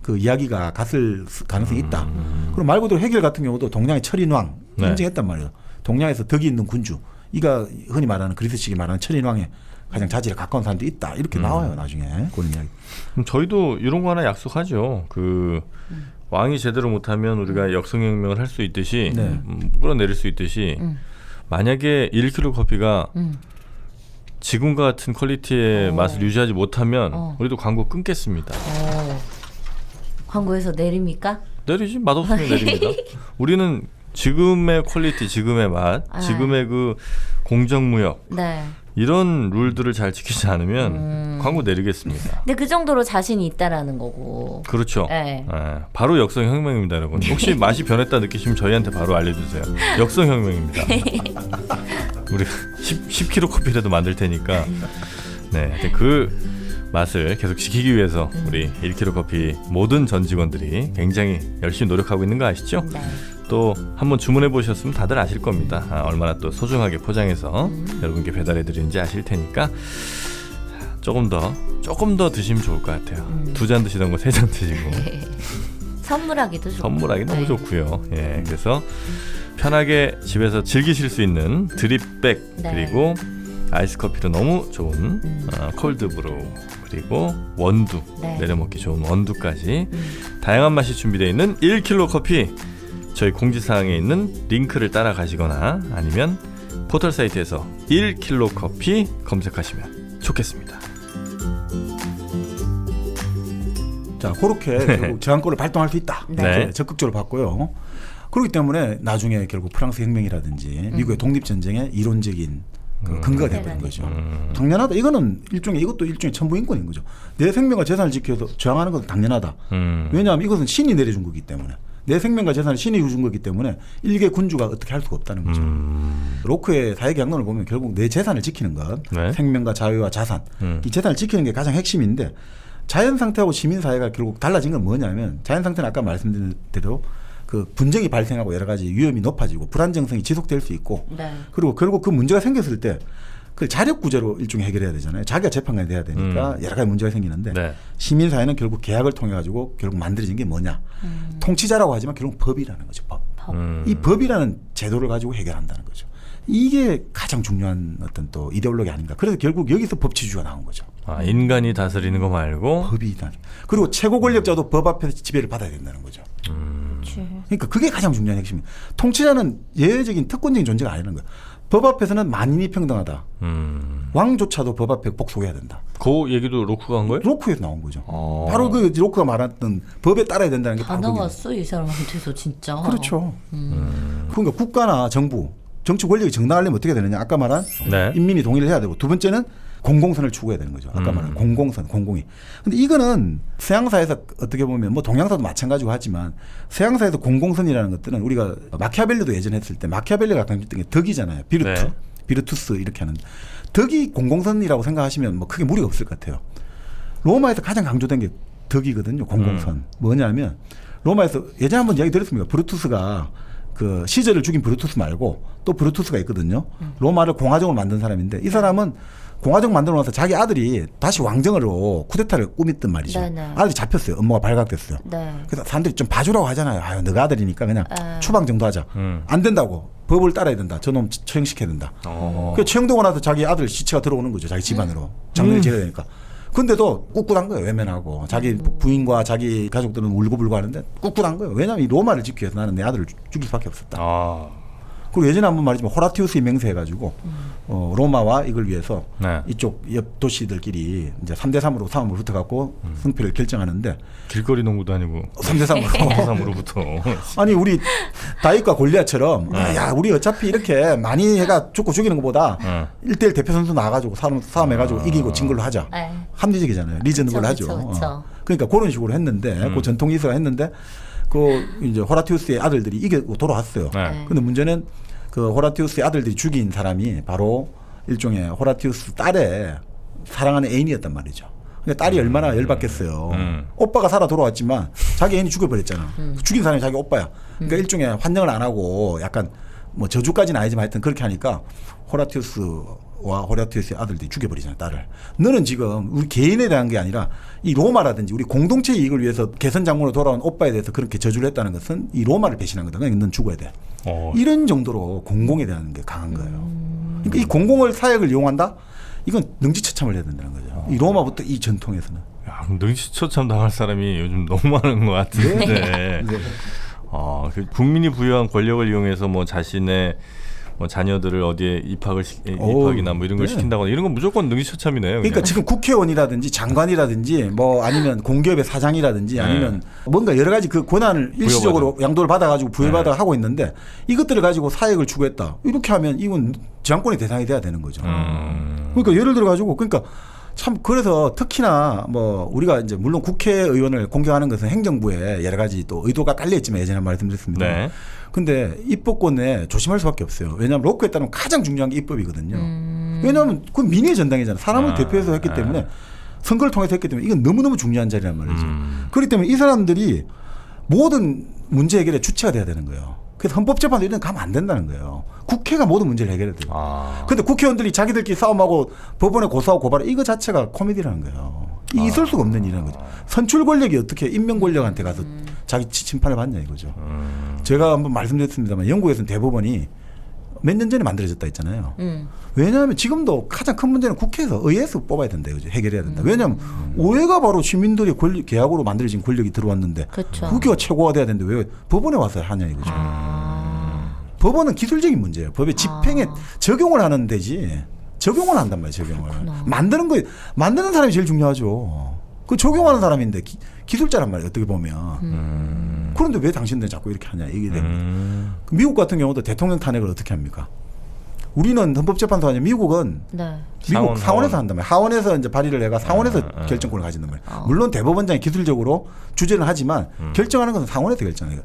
그 이야기가 갔을 가능성이 있다. 그리고 말 그대로 해겔 같은 경우도 동양의 철인왕 인정했단 말이에요. 동양에서 덕이 있는 군주. 이가 흔히 말하는 그리스식이 말하는 철인왕의 가장 자질에 가까운 사람도 있다. 이렇게 나와요 나중에 그런 이야기. 그럼 저희도 이런 거 하나 약속하죠. 왕이 제대로 못하면 우리가 역성혁명을 할 수 있듯이 끌어내릴 수 있듯이 만약에 1kg 커피가 지금과 같은 퀄리티의 맛을 유지하지 못하면 우리도 광고 끊겠습니다. 광고에서 내립니까? 내리지 맛없으면 내립니다. 우리는 지금의 퀄리티, 지금의 맛, 지금의 그 공정무역 네. 이런 룰들을 잘 지키지 않으면 광고 내리겠습니다. 근데 그 정도로 자신이 있다라는 거고. 그렇죠. 네. 바로 역성혁명입니다, 여러분. 혹시 맛이 변했다 느끼시면 저희한테 바로 알려주세요. 역성혁명입니다. 우리 10kg 커피라도 만들 테니까. 네, 하여튼 그 맛을 계속 지키기 위해서 우리 1kg 커피 모든 전 직원들이 굉장히 열심히 노력하고 있는 거 아시죠? 네. 또 한번 주문해 보셨으면 다들 아실 겁니다. 얼마나 또 소중하게 포장해서 여러분께 배달해 드리는지 아실 테니까 조금 더 드시면 좋을 것 같아요. 2잔 드시던 거 3잔 드시고 선물하기도 좋고. 선물하기 너무 네. 좋고요. 예, 그래서 편하게 집에서 즐기실 수 있는 드립백 네. 그리고 아이스 커피로 너무 좋은 콜드브루 그리고 원두 네. 내려먹기 좋은 원두까지 다양한 맛이 준비되어 있는 1kg 커피 저희 공지사항에 있는 링크를 따라가시거나 아니면 포털 사이트에서 1kg 커피 검색하시면 좋겠습니다. 자, 그렇게 결국 저항권을 발동할 수 있다. 네. 이렇게 적극적으로 봤고요. 그렇기 때문에 나중에 결국 프랑스 혁명이라든지 미국의 독립전쟁의 이론적인 그 근거가 되어버린 거죠. 당연하다. 이것도 일종의 천부인권인 거죠. 내 생명과 재산을 지켜서 저항하는 것은 당연하다. 왜냐하면 이것은 신이 내려준 거기 때문에. 내 생명과 재산을 신이 준 거기 때문에 일개 군주가 어떻게 할 수가 없다는 거죠. 로크의 사회 경론을 보면 결국 내 재산을 지키는 것, 네. 생명과 자유와 자산, 이 재산을 지키는 게 가장 핵심인데 자연 상태하고 시민 사회가 결국 달라진 건 뭐냐면 자연 상태는 아까 말씀드린 대로 그 분쟁이 발생하고 여러 가지 위험이 높아지고 불안정성이 지속될 수 있고 네. 그리고 결국 그 문제가 생겼을 때 그 자력 구제로 일종의 해결해야 되잖아요. 자기가 재판관이 돼야 되니까 여러 가지 문제가 생기는데 네. 시민 사회는 결국 계약을 통해 가지고 결국 만들어진 게 뭐냐? 통치자라고 하지만 결국 법이라는 거죠. 법. 이 법이라는 제도를 가지고 해결한다는 거죠. 이게 가장 중요한 어떤 또 이데올로기 아닌가. 그래서 결국 여기서 법치주의가 나온 거죠. 인간이 다스리는 거 말고 법이다. 그리고 최고 권력자도 법 앞에서 지배를 받아야 된다는 거죠. 그러니까 그게 가장 중요한 핵심입니다. 통치자는 예외적인 특권적인 존재가 아니라는 거예요. 법 앞에서는 만인이 평등하다. 왕조차도 법 앞에 복속해야 된다. 그 얘기도 로크가 한 거예요? 로크에서 나온 거죠. 바로 그 로크가 말했던 법에 따라야 된다는 게 다 바로 그게 나왔어 이 사람한테서 진짜. 그렇죠. 그러니까 국가나 정부, 정치 권력이 정당하려면 어떻게 되느냐. 아까 말한 네. 인민이 동의를 해야 되고 두 번째는 공공선을 추구해야 되는 거죠. 아까 말한 공공선, 공공이. 근데 이거는 서양사에서 어떻게 보면 뭐 동양사도 마찬가지고 하지만 서양사에서 공공선이라는 것들은 우리가 마키아벨리도 예전에 했을 때 마키아벨리가 강조했던 게 덕이잖아요. 비르투, 네. 비르투스 이렇게 하는 덕이 공공선이라고 생각하시면 뭐 크게 무리가 없을 것 같아요. 로마에서 가장 강조된 게 덕이거든요. 공공선. 뭐냐면 로마에서 예전에 한번 이야기 드렸습니다. 브루투스가 그 시저를 죽인 브루투스 말고 또 브루투스가 있거든요. 로마를 공화정으로 만든 사람인데 이 사람은 공화정 만들어 놓아서 자기 아들이 다시 왕정으로 쿠데타를 꾸몄단 말이죠. 네네. 아들이 잡혔어요. 업무가 발각됐어요. 네. 그래서 사람들이 좀 봐주라고 하잖아요. 아유, 너가 아들이니까 그냥 추방 정도 하자. 안 된다고. 법을 따라야 된다. 저놈 처형시켜야 된다. 그래서 처형되고 나서 자기 아들 시체가 들어오는 거죠. 자기 집안으로. 장례를 지어야 되니까. 근데도 꿋꿋한 거예요. 외면하고. 자기 부인과 자기 가족들은 울고불고 하는데 꿋꿋한 거예요. 왜냐하면 이 로마를 지키기 위해서 나는 내 아들을 죽일 수밖에 없었다. 그리고 예전에 한번 말했지만 호라티우스의 맹세해가지고 로마와 이걸 위해서 네. 이쪽 옆 도시들끼리 이제 3대3으로 싸움을 붙어갖고 승패를 결정하는데 길거리 농구도 아니고 3대3으로 3으로부터 아니 우리 다윗과 골리앗처럼 야 우리 어차피 이렇게 많이 해가 죽고 죽이는 것보다 1대1 대표 선수 나와가지고 싸움해가지고 이기고 진 걸로 하자. 네. 합리적이잖아요. 리저너블 하죠. 그쵸. 그러니까 그런 식으로 했는데 그 전통이 있어 했는데 그 이제 호라티우스의 아들들이 이기고 돌아왔어요. 네. 근데 문제는 그 호라티우스의 아들들이 죽인 사람이 바로 일종의 호라티우스 딸의 사랑하는 애인이었단 말이죠. 그러니까 딸이 얼마나 열받겠어요. 오빠가 살아 돌아왔지만 자기 애인이 죽여버렸잖아. 죽인 사람이 자기 오빠야. 그러니까 일종의 환영을 안 하고 약간 뭐 저주까지는 아니지만 하여튼 그렇게 하니까 호라티우스와 호라티우스의 아들들이 죽여버리잖아요. 딸을. 너는 지금 우리 개인에 대한 게 아니라 이 로마라든지 우리 공동체의 이익을 위해서 개선 장군으로 돌아온 오빠에 대해서 그렇게 저주를 했다는 것은 이 로마를 배신한 거다. 그러니까 넌 죽어야 돼. 이런 정도로 공공에 대한 게 강한 거예요. 그러니까 이 공공을 사역을 이용한다? 이건 능지처참을 해야 된다는 거죠. 이 로마부터 이 전통에서는. 야, 능지처참 당할 사람이 요즘 너무 많은 것 같은데. 네. 그 국민이 부여한 권력을 이용해서 뭐 자신의 뭐 자녀들을 어디에 입학이나 뭐 이런 걸 네. 시킨다거나 이런 건 무조건 능지처참이네요. 그러니까 그냥. 지금 국회의원이라든지 장관이라든지 뭐 아니면 공기업의 사장이라든지 아니면 뭔가 여러 가지 그 권한을 일시적으로 양도를 받아가지고 부여받아 하고 있는데 이것들을 가지고 사익을 추구했다. 이렇게 하면 이건 지향권의 대상이 돼야 되는 거죠. 그러니까 예를 들어 가지고 그러니까 참 그래서 특히나 뭐 우리가 이제 물론 국회의원을 공격하는 것은 행정부에 여러 가지 또 의도가 깔려 있지만 예전에 말씀드렸습니다. 네. 근데 입법권에 조심할 수밖에 없어요. 왜냐하면 로크에 따르면 가장 중요한 게 입법이거든요. 왜냐하면 그 민의의 전당이잖아요. 사람을 대표해서 했기 때문에 선거를 통해서 했기 때문에 이건 너무너무 중요한 자리란 말이죠. 그렇기 때문에 이 사람들이 모든 문제 해결의 주체가 돼야 되는 거예요. 그래서 헌법재판소 이런 데 가면 안 된다는 거예요. 국회가 모든 문제를 해결해야 돼요. 그런데 국회의원들이 자기들끼리 싸움하고 법원에 고소하고 고발하고 이거 자체가 코미디라는 거예요. 이 있을 수가 없는 일이라는 거죠. 선출 권력이 어떻게 임명 권력한테 가서 자기 심판을 받냐 이거죠. 제가 한번 말씀드렸습니다만 영국에서는 대법원이 몇 년 전에 만들어졌다 했잖아요. 왜냐하면 지금도 가장 큰 문제는 국회에서 의회에서 뽑아야 된다 이거죠. 해결해야 된다. 왜냐하면 의회가 바로 시민들의 권력, 계약으로 만들어진 권력이 들어왔는데 그쵸. 국회가 최고가 돼야 되는데 왜 법원에 와서 하냐 이거죠. 법원은 기술적인 문제예요. 법의 집행에 적용을 하는 데지 적용을 한단 말이에요. 적용을 만드는 사람이 제일 중요하죠. 그 적용하는 사람인데 기술자란 말이에요. 어떻게 보면. 그런데 왜 당신들은 자꾸 이렇게 하냐 이게 됩니다. 미국 같은 경우도 대통령 탄핵을 어떻게 합니까? 우리는 헌법재판소 아니야. 미국은 네. 미국 상원에서 하원. 한단 말이에요. 하원에서 이제 발의를 해가 상원에서 결정권을 가진단 말이에요. 물론 대법원장이 기술적으로 주재는 하지만 결정하는 것은 상원에서 결정해요.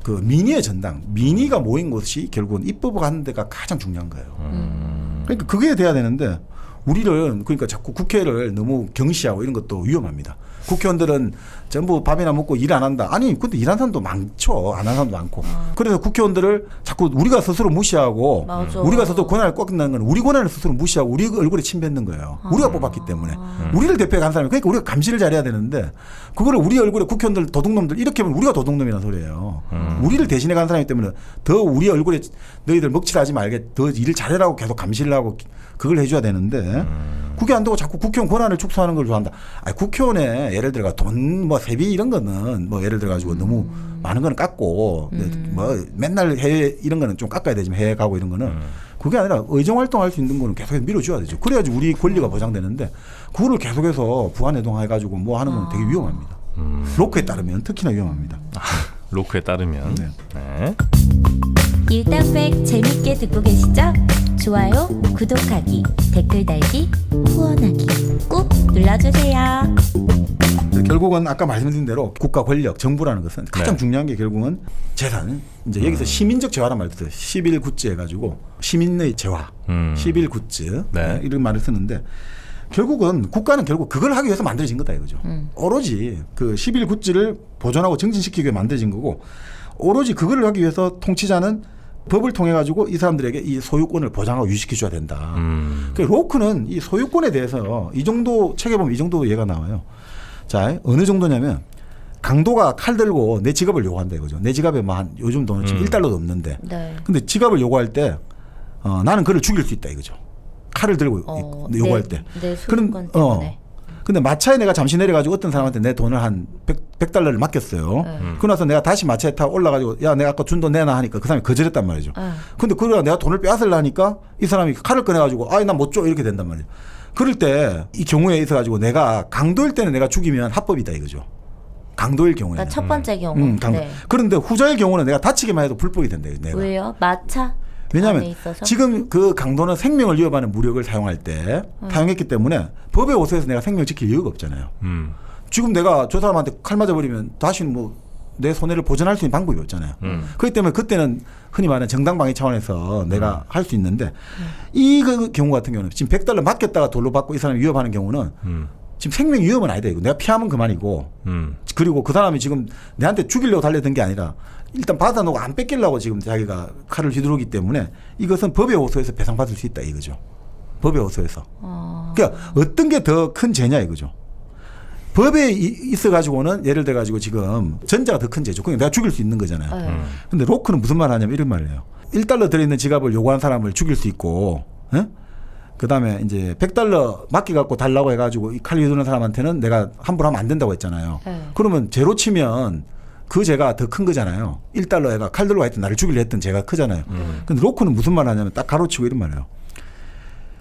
그 민의의 전당, 민의가 모인 곳이 결국은 입법을 하는 데가 가장 중요한 거예요. 그러니까 그게 돼야 되는데 우리는 그러니까 자꾸 국회를 너무 경시하고 이런 것도 위험합니다. 국회의원들은 전부 밥이나 먹고 일 안 한다. 아니, 근데 일하는 사람도 많죠. 안 하는 사람도 많고. 그래서 국회의원들을 자꾸 우리가 스스로 무시하고 맞아. 우리가 스스로 권한을 꺾는다는 건 우리 권한을 스스로 무시하고 우리 얼굴에 침 뱉는 거예요. 우리가 뽑았기 때문에. 우리를 대표해 간 사람이 그러니까 우리가 감시를 잘해야 되는데 그거를 우리 얼굴에 국회의원들 도둑놈들 이렇게 하면 우리가 도둑놈이라는 소리예요. 우리를 대신해 간 사람이기 때문에 더 우리 얼굴에 너희들 먹칠하지 말게 더 일을 잘해라고 계속 감시를 하고 그걸 해줘야 되는데 그게 안 되고 자꾸 국회의원 권한을 축소하는 걸 좋아한다. 아니, 국회의원에 예를 들어 돈 뭐 세비 이런 거는 뭐 예를 들어 가지고 너무 많은 거는 깎고 뭐 맨날 해외 이런 거는 좀 깎아야 되지만 해외 가고 이런 거는 그게 아니라 의정 활동할 수 있는 거는 계속해서 밀어줘야 되죠. 그래야지 우리 권리가 보장되는데 그거를 계속해서 부안해동해 가지고 뭐 하는 건 되게 위험합니다. 로크에 따르면 특히나 위험합니다. 로크에 따르면. 네. 네. 일단백 재밌게 듣고 계시죠? 좋아요, 구독하기, 댓글 달기, 후원하기 꾹 눌러주세요. 결국은 아까 말씀드린 대로 국가 권력, 정부라는 것은 가장 네. 중요한 게 결국은 재산. 이제 여기서 시민적 재화란 말을 써요. 11굿즈 해가지고 시민의 재화, 11굿즈 네. 이런 말을 쓰는데 결국은 국가는 결국 그걸 하기 위해서 만들어진 거다 이거죠. 오로지 그 11굿즈를 보존하고 정진시키기 위해 만들어진 거고 오로지 그걸 하기 위해서 통치자는 법을 통해 가지고 이 사람들에게 이 소유권을 보장하고 유지시켜 줘야 된다. 그 로크는 이 소유권에 대해서 이 정도 책에 보면 이 정도 예가 나와요. 자, 어느 정도냐면 강도가 칼 들고 내 지갑을 요구한다 이거죠. 내 지갑에 뭐 한 요즘 돈은 지금 1달러도 없는데. 네. 근데 지갑을 요구할 때 나는 그를 죽일 수 있다 이거죠. 칼을 들고 요구할 때. 내 소유권 때문에. 근데 마차에 내가 잠시 내려가지고 어떤 사람한테 내 돈을 한 100달러를 맡겼어요. 그러고 나서 내가 다시 마차에 타고 올라가지고 야 내가 아까 준 돈 내놔 하니까 그 사람이 거절했단 말이죠. 근데 그러다 내가 돈을 빼앗으려 하니까 이 사람이 칼을 꺼내가지고 아이 난 못 줘 이렇게 된단 말이에요. 그럴 때 이 경우에 있어가지고 내가 강도일 때는 내가 죽이면 합법이다 이거죠. 강도일 경우에는. 그러니까 첫 번째 경우. 강도. 네. 그런데 후자일 경우는 내가 다치기만 해도 불법이 된다. 내가. 왜요? 마차? 왜냐하면 안에 있어서? 지금 그 강도는 생명을 위협하는 무력을 사용할 때 사용했기 때문에 법에 어수해서 내가 생명을 지킬 이유가 없잖아요. 지금 내가 저 사람한테 칼 맞아버리면 다시는 뭐 내 손해를 보전할 수 있는 방법이 없잖아요. 그렇기 때문에 그때는 흔히 말하는 정당방위 차원에서 내가 할 수 있는데 이 그 경우 같은 경우는 지금 100달러 맡겼다가 돌로 받고 이 사람이 위협하는 경우는 지금 생명 위협은 아니다 이거. 내가 피하면 그만이고 그리고 그 사람이 지금 내한테 죽이려고 달려든 게 아니라 일단 받아놓고 안 뺏기려고 지금 자기가 칼을 휘두르기 때문에 이것은 법에 호소해서 배상받을 수 있다 이거죠. 법에 호소해서. 그러니까 어떤 게 더 큰 죄냐 이거죠. 법에 있어가지고는 예를 들어가지고 지금 전자가 더 큰 죄죠. 그러니까 내가 죽일 수 있는 거잖아요. 근데 로크는 무슨 말 하냐면 이런 말을 해요. 1달러 들어있는 지갑을 요구한 사람을 죽일 수 있고 그 다음에 이제 100달러 맡겨갖고 달라고 해가지고 이 칼 휘두르는 사람한테는 내가 함부로 하면 안 된다고 했잖아요. 그러면 죄로 치면 그 죄가 더 큰 거잖아요. 1달러에가 칼 들고 하여튼 나를 죽이려 했던 죄가 크잖아요. 근데 로크는 무슨 말 하냐면 딱 가로치고 이런 말이에요.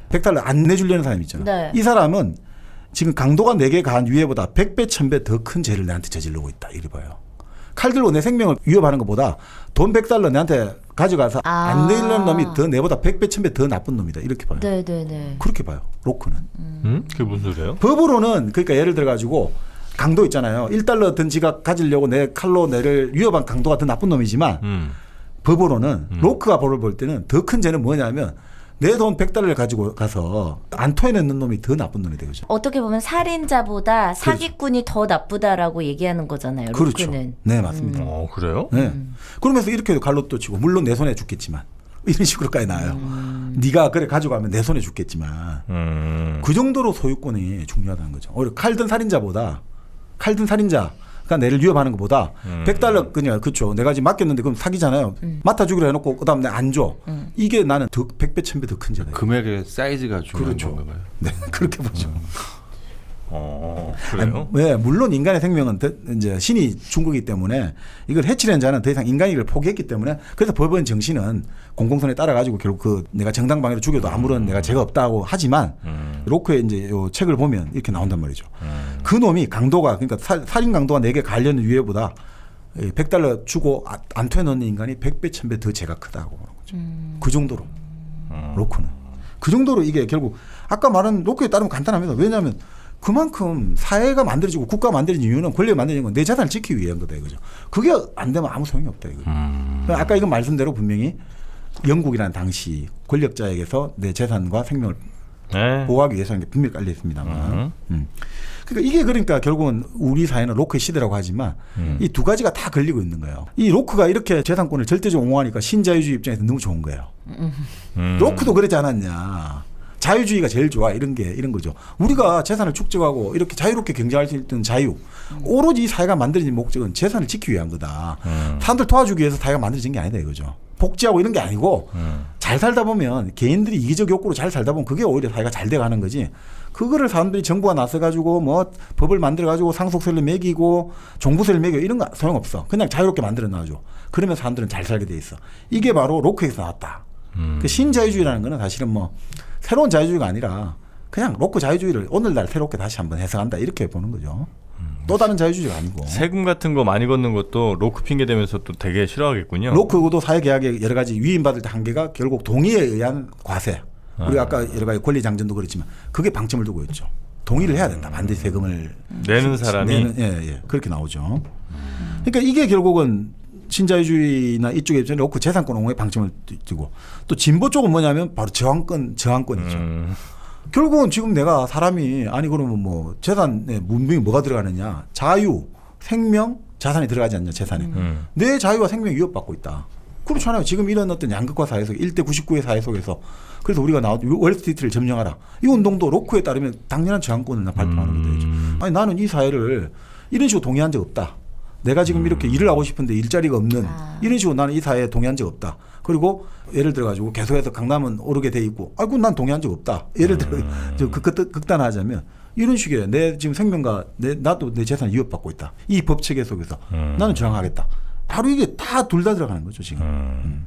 100달러 안 내주려는 사람이 있잖아요. 네. 이 사람은 지금 강도가 4개 가한 유해보다 100배, 1000배 더 큰 죄를 내한테 저지르고 있다. 이리 봐요. 칼 들고 내 생명을 위협하는 것보다 돈 100달러 내한테 가져가서 안 내려는 놈이 더 내보다 100배, 1000배 더 나쁜 놈이다. 이렇게 봐요. 네네네. 그렇게 봐요. 로크는. 그게 무슨 소리예요? 법으로는 그러니까 예를 들어 가지고 강도 있잖아요. 1달러 든 지가 가지려고 내 칼로 내를 위협한 강도가 더 나쁜 놈이지만 법으로는 로크가 법을 볼 때는 더 큰 죄는 뭐냐면 내 돈 100달러를 가지고 가서 안 토해내는 놈이 더 나쁜 놈이 되죠. 어떻게 보면 살인자보다 사기꾼이 더 나쁘다라고 얘기하는 거잖아요. 그렇죠. 로크는. 네, 맞습니다. 그래요? 네. 그러면서 이렇게 갈로또 치고 물론 내 손에 죽겠지만 이런 식으로까지 나와요. 네가 그래 가져가면 내 손에 죽겠지만 그 정도로 소유권이 중요하다는 거죠. 오히려 칼든 살인자가 내를 위협하는 것보다 100달러 그냥 그렇죠. 내가 지금 맡겼는데 그럼 사기잖아요. 맡아 주기로 해놓고 그다음 내가 안 줘. 이게 나는 더 100배 1000배 더 큰 죄다. 금액의 사이즈가 중요한 그렇죠. 건가요? 네, 그렇게 보죠. 그래요? 네, 물론 인간의 생명은 이제 신이 준 거기 때문에 이걸 해치려는 자는 더 이상 인간이를 포기했기 때문에 그래서 법원 정신은 공공선에 따라 가지고 결국 그 내가 정당방위로 죽여도 아무런 내가 죄가 없다고 하지만 로크의 이제 요 책을 보면 이렇게 나온단 말이죠. 그 놈이 강도가 그러니까 살인 강도가 4개 관련 유해보다 100달러 주고 안 퇴놓는 인간이 100배 1000배 더 죄가 크다고 하는 거죠. 그 정도로 로크는 그 정도로 이게 결국 아까 말한 로크에 따르면 간단합니다. 왜냐하면 그만큼 사회가 만들어지고 국가가 만들어진 이유는 권력이 만들어진 건 내 재산을 지키기 위한 거다 이거죠. 그게 안 되면 아무 소용이 없다 이거죠. 아까 이건 말씀대로 분명히 영국이라는 당시 권력자에게서 내 재산과 생명을 네. 보호하기 위해서 이게 분명히 깔려 있습니다만. 그러니까 이게 그러니까 결국은 우리 사회는 로크의 시대라고 하지만 이 두 가지가 다 걸리고 있는 거예요. 이 로크가 이렇게 재산권을 절대적으로 옹호하니까 신자유주의 입장에서 너무 좋은 거예요. 로크도 그러지 않았냐. 자유주의가 제일 좋아 이런 거죠. 우리가 재산을 축적하고 이렇게 자유롭게 경쟁할 수 있는 자유. 오로지 이 사회가 만들어진 목적은 재산을 지키기 위한 거다. 사람들 도와주기 위해서 사회가 만들어진 게 아니다 이거죠. 복지하고 이런 게 아니고 잘 살다 보면 개인들이 이기적 욕구로 잘 살다 보면 그게 오히려 사회가 잘 돼가는 거지. 그거를 사람들이 정부가 나서가지고 뭐 법을 만들어가지고 상속세를 매기고 종부세를 매기고 이런 거 소용없어. 그냥 자유롭게 만들어 놔줘. 그러면 사람들은 잘 살게 돼 있어. 이게 바로 로크에서 나왔다. 그 신자유주의라는 거는 사실은 뭐 새로운 자유주의가 아니라 그냥 로크 자유주의를 오늘날 새롭게 다시 한번 해석한다 이렇게 보는 거죠. 또 다른 자유주의가 아니고. 세금 같은 거 많이 걷는 것도 로크 핑계 대면서 또 되게 싫어하겠군요. 로크도 사회계약의 여러 가지 위임받을 때 한계가 결국 동의에 의한 과세. 우리가 아까 여러 가지 권리장전도 그랬지만 그게 방점을 두고 있죠. 동의를 해야 된다. 반드시 세금을 내는 사람이. 예, 그렇게 나오죠. 그러니까 이게 결국은 신자유주의나 이쪽에 입장에 로크 재산권 옹호에 방점을 두고 또 진보 쪽은 뭐냐면 바로 저항권이죠. 결국은 지금 내가 사람이 아니 그러면 뭐 재산에 분명히 뭐가 들어가느냐. 자유, 생명, 자산이 들어가지 않냐 재산에. 내 자유와 생명이 위협받고 있다. 그렇잖아요. 지금 이런 어떤 양극화 사회 속 1대 99의 사회 속에서 그래서 우리가 월스트리트를 점령하라. 이 운동도 로크에 따르면 당연한 저항권을 발표하는 거죠. 아니 나는 이 사회를 이런 식으로 동의한 적 없다. 내가 지금 이렇게 일을 하고 싶은데 일자리가 없는 이런 식으로 나는 이 사회에 동의한 적 없다. 그리고 예를 들어 가지고 계속해서 강남은 오르게 돼 있고 아이고 난 동의한 적 없다. 예를 들어 극단화하자면 이런 식의 내 지금 생명과 나도 내 재산을 위협받고 있다. 이 법 체계 속에서 나는 저항하겠다. 바로 이게 다 둘 다 들어가는 거죠 지금.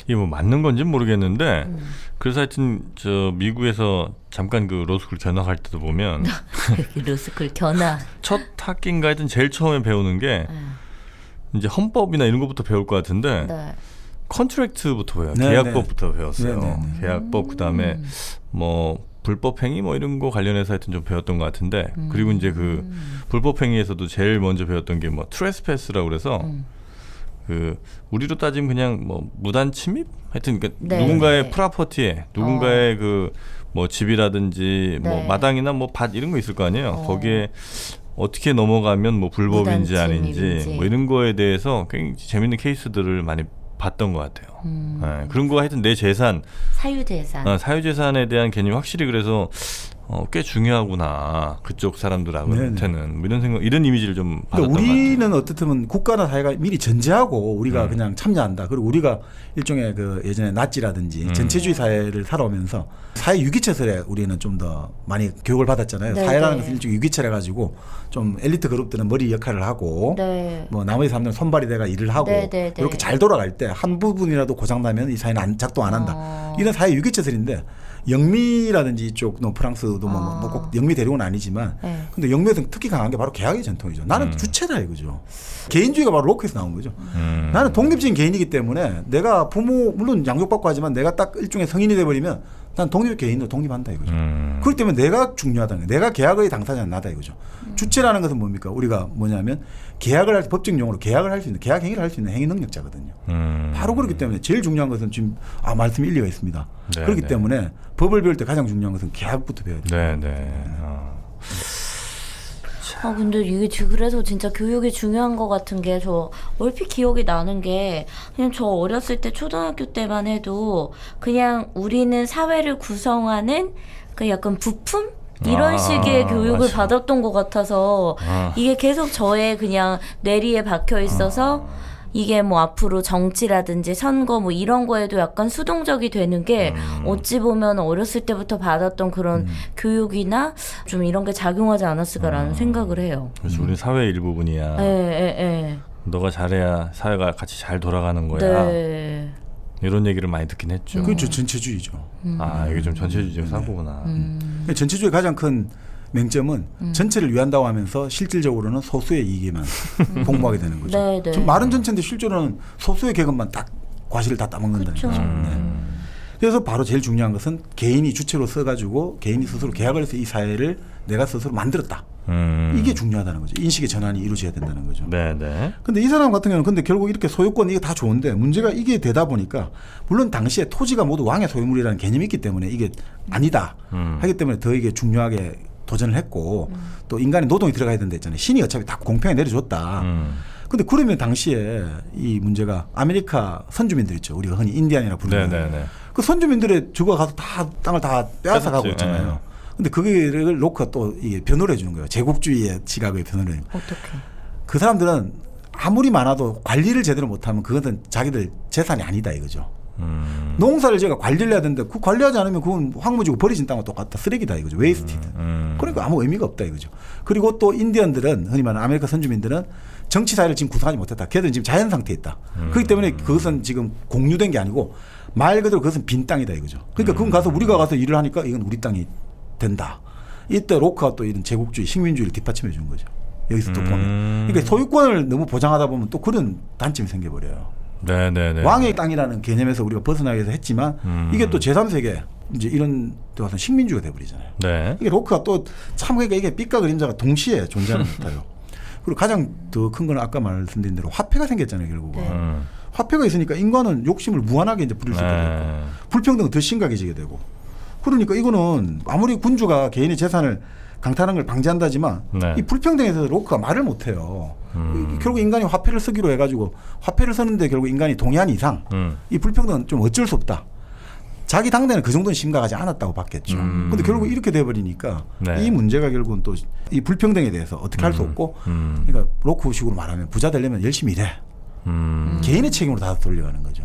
이게 뭐 맞는 건지 모르겠는데 그래서 하여튼 저 미국에서 잠깐 그 로스쿨 견학할 때도 보면 로스쿨 견학. 첫 학기인가 하여튼 제일 처음에 배우는 게 이제 헌법이나 이런 것부터 배울 것 같은데 네. 컨트랙트부터 배워요. 네, 계약법부터 배웠어요. 네. 계약법 그다음에 뭐 불법 행위 뭐 이런 거 관련해서 하여튼 좀 배웠던 것 같은데 그리고 이제 그 불법 행위에서도 제일 먼저 배웠던 게 뭐 트레스패스라고 그래서 그 우리로 따지면 그냥 뭐 무단 침입 하여튼 그러니까 네. 누군가의 네. 프라퍼티에 누군가의 그 뭐 집이라든지 뭐 네. 마당이나 뭐 밭 이런 거 있을 거 아니에요. 거기에 어떻게 넘어가면 뭐 불법인지 무단 아닌지 침입인지. 뭐 이런 거에 대해서 굉장히 재밌는 케이스들을 많이 봤던 것 같아요. 네, 그런 거 하여튼 내 재산, 사유재산. 사유재산에 대한 개념이 확실히 그래서 꽤 중요하구나 그쪽 네네. 사람들한테는 뭐 이런 생각 이런 이미지를 좀 받았던 그러니까 것 같아요. 우리는 어떻든 국가나 사회가 미리 전제하고 우리가 그냥 참여한다. 그리고 우리가 일종의 그 예전에 나치라든지 전체주의 사회를 살아오면서 사회 유기체설에 우리는 좀 더 많이 교육을 받았잖아요. 네, 사회라는 네. 것은 일종의 유기체라 가지고 좀 엘리트 그룹들은 머리 역할을 하고 네. 뭐 나머지 사람들은 손발이 돼가 일을 하고 네, 네, 네. 이렇게 잘 돌아갈 때 한 부분이라도 고장나면 이 사회는 작동 안 한다. 이런 사회 유기체설인데 영미라든지 이쪽 프랑스도 뭐 꼭 영미 대륙은 아니지만 네. 근데 영미에서 특히 강한 게 바로 계약의 전통이죠. 나는 주체다 이거죠. 개인주의가 바로 로크에서 나온 거죠. 나는 독립적인 개인이기 때문에 내가 부모 물론 양육받고 하지만 내가 딱 일종의 성인이 돼버리면 난 독립 개인으로 독립한다 이거죠. 그렇기 때문에 내가 중요하다는 거예요. 내가 계약의 당사자는 나다 이거죠. 주체라는 것은 뭡니까? 우리가 뭐냐면 계약을 할 때 법적 용어로 계약을 할 수 있는 계약 행위를 할 수 있는 행위 능력자거든요. 바로 그렇기 때문에 제일 중요한 것은 지금 말씀 일리가 있습니다. 네, 그렇기 네. 때문에 법을 배울 때 가장 중요한 것은 계약부터 배워야 돼요. 네네. 근데 이게 그래서 진짜 교육이 중요한 것 같은 게 저 얼핏 기억이 나는 게 그냥 저 어렸을 때 초등학교 때만 해도 그냥 우리는 사회를 구성하는 그 약간 부품? 이런 식의 교육을 맞아. 받았던 것 같아서 이게 계속 저의 그냥 뇌리에 박혀 있어서 이게 뭐 앞으로 정치라든지 선거 뭐 이런 거에도 약간 수동적이 되는 게 어찌 보면 어렸을 때부터 받았던 그런 교육이나 좀 이런 게 작용하지 않았을까라는 생각을 해요. 그래서 우리 사회의 일부분이야. 예. 너가 잘해야 사회가 같이 잘 돌아가는 거야. 네. 이런 얘기를 많이 듣긴 했죠. 그렇죠. 전체주의죠. 이게 좀 전체주의적 사고구나. 전체주의의 가장 큰 맹점은 전체를 위한다고 하면서 실질적으로는 소수의 이익에만 공부하게 되는 거죠. 네, 네. 좀 말은 전체인데 실제로는 소수의 계급만 딱 과실을 다 따먹는다는 그쵸. 거죠. 네. 그래서 바로 제일 중요한 것은 개인이 주체로 써가지고 개인이 스스로 계약을 해서 이 사회를 내가 스스로 만들었다. 이게 중요하다는 거죠. 인식의 전환이 이루어져야 된다는 거죠. 네네. 근데 이 사람 같은 경우는 근데 결국 이렇게 소유권 이게 다 좋은데 문제가 이게 되다 보니까 물론 당시에 토지가 모두 왕의 소유물이라는 개념이 있기 때문에 이게 아니다 하기 때문에 더 이게 중요하게 도전을 했고 또 인간의 노동이 들어가야 된다 했잖아요. 신이 어차피 다 공평하게 내려줬다. 근데 그러면 당시에 이 문제가 아메리카 선주민들 있죠. 우리가 흔히 인디안이라 부르는 네네네. 그 선주민들의 주가 가서 다 땅을 다 빼앗아 가고 뺏었지. 있잖아요. 근데 그거를 놓고 또 이게 변호를 해주는 거예요. 제국주의의 시각의 변호를. 어떻게? 그 사람들은 아무리 많아도 관리를 제대로 못하면 그것은 자기들 재산이 아니다 이거죠. 농사를 제가 관리를 해야 되는데 그 관리하지 않으면 그건 황무지고 버려진 땅과 똑같다. 쓰레기다 이거죠. 웨이스티드. 그러니까 아무 의미가 없다 이거죠. 그리고 또 인디언들은 흔히 말하는 아메리카 선주민들은 정치 사회를 지금 구성하지 못했다. 걔들은 지금 자연 상태에 있다. 그렇기 때문에 그것은 지금 공유된 게 아니고 말 그대로 그것은 빈 땅이다 이거죠. 그러니까 그건 가서 우리가 가서 일을 하니까 이건 우리 땅이 된다. 이때 로크가 또 이런 제국주의, 식민주의를 뒷받침해 준 거죠. 여기서 또 보면. 그러니까 소유권을 너무 보장하다 보면 또 그런 단점이 생겨버려요. 네네네. 왕의 땅이라는 개념에서 우리가 벗어나기 위해서 했지만 이게 또 제3세계 이제 이런 데 와서 식민주의가 돼버리잖아요. 네. 이게 로크가 또 참 그러니까 이게 빛과 그림자가 동시에 존재하는 것 같아요. 그리고 가장 더 큰 건 아까 말씀드린 대로 화폐가 생겼잖아요, 결국은. 화폐가 있으니까 인간은 욕심을 무한하게 이제 부릴 수 있게 되고 불평등은 더 심각해지게 되고. 그러니까 이거는 아무리 군주가 개인의 재산을 강탈하는 걸 방지한다지만 네. 이 불평등에서 로크가 말을 못해요. 결국 인간이 화폐를 쓰기로 해가지고 화폐를 쓰는데 결국 인간이 동의한 이상 이 불평등은 좀 어쩔 수 없다. 자기 당대는 그 정도는 심각하지 않았다고 봤겠죠. 근데 결국 이렇게 돼버리니까 네. 이 문제가 결국은 또 이 불평등에 대해서 어떻게 할 수 없고 그러니까 로크식으로 말하면 부자 되려면 열심히 일해. 개인의 책임으로 다 돌려가는 거죠.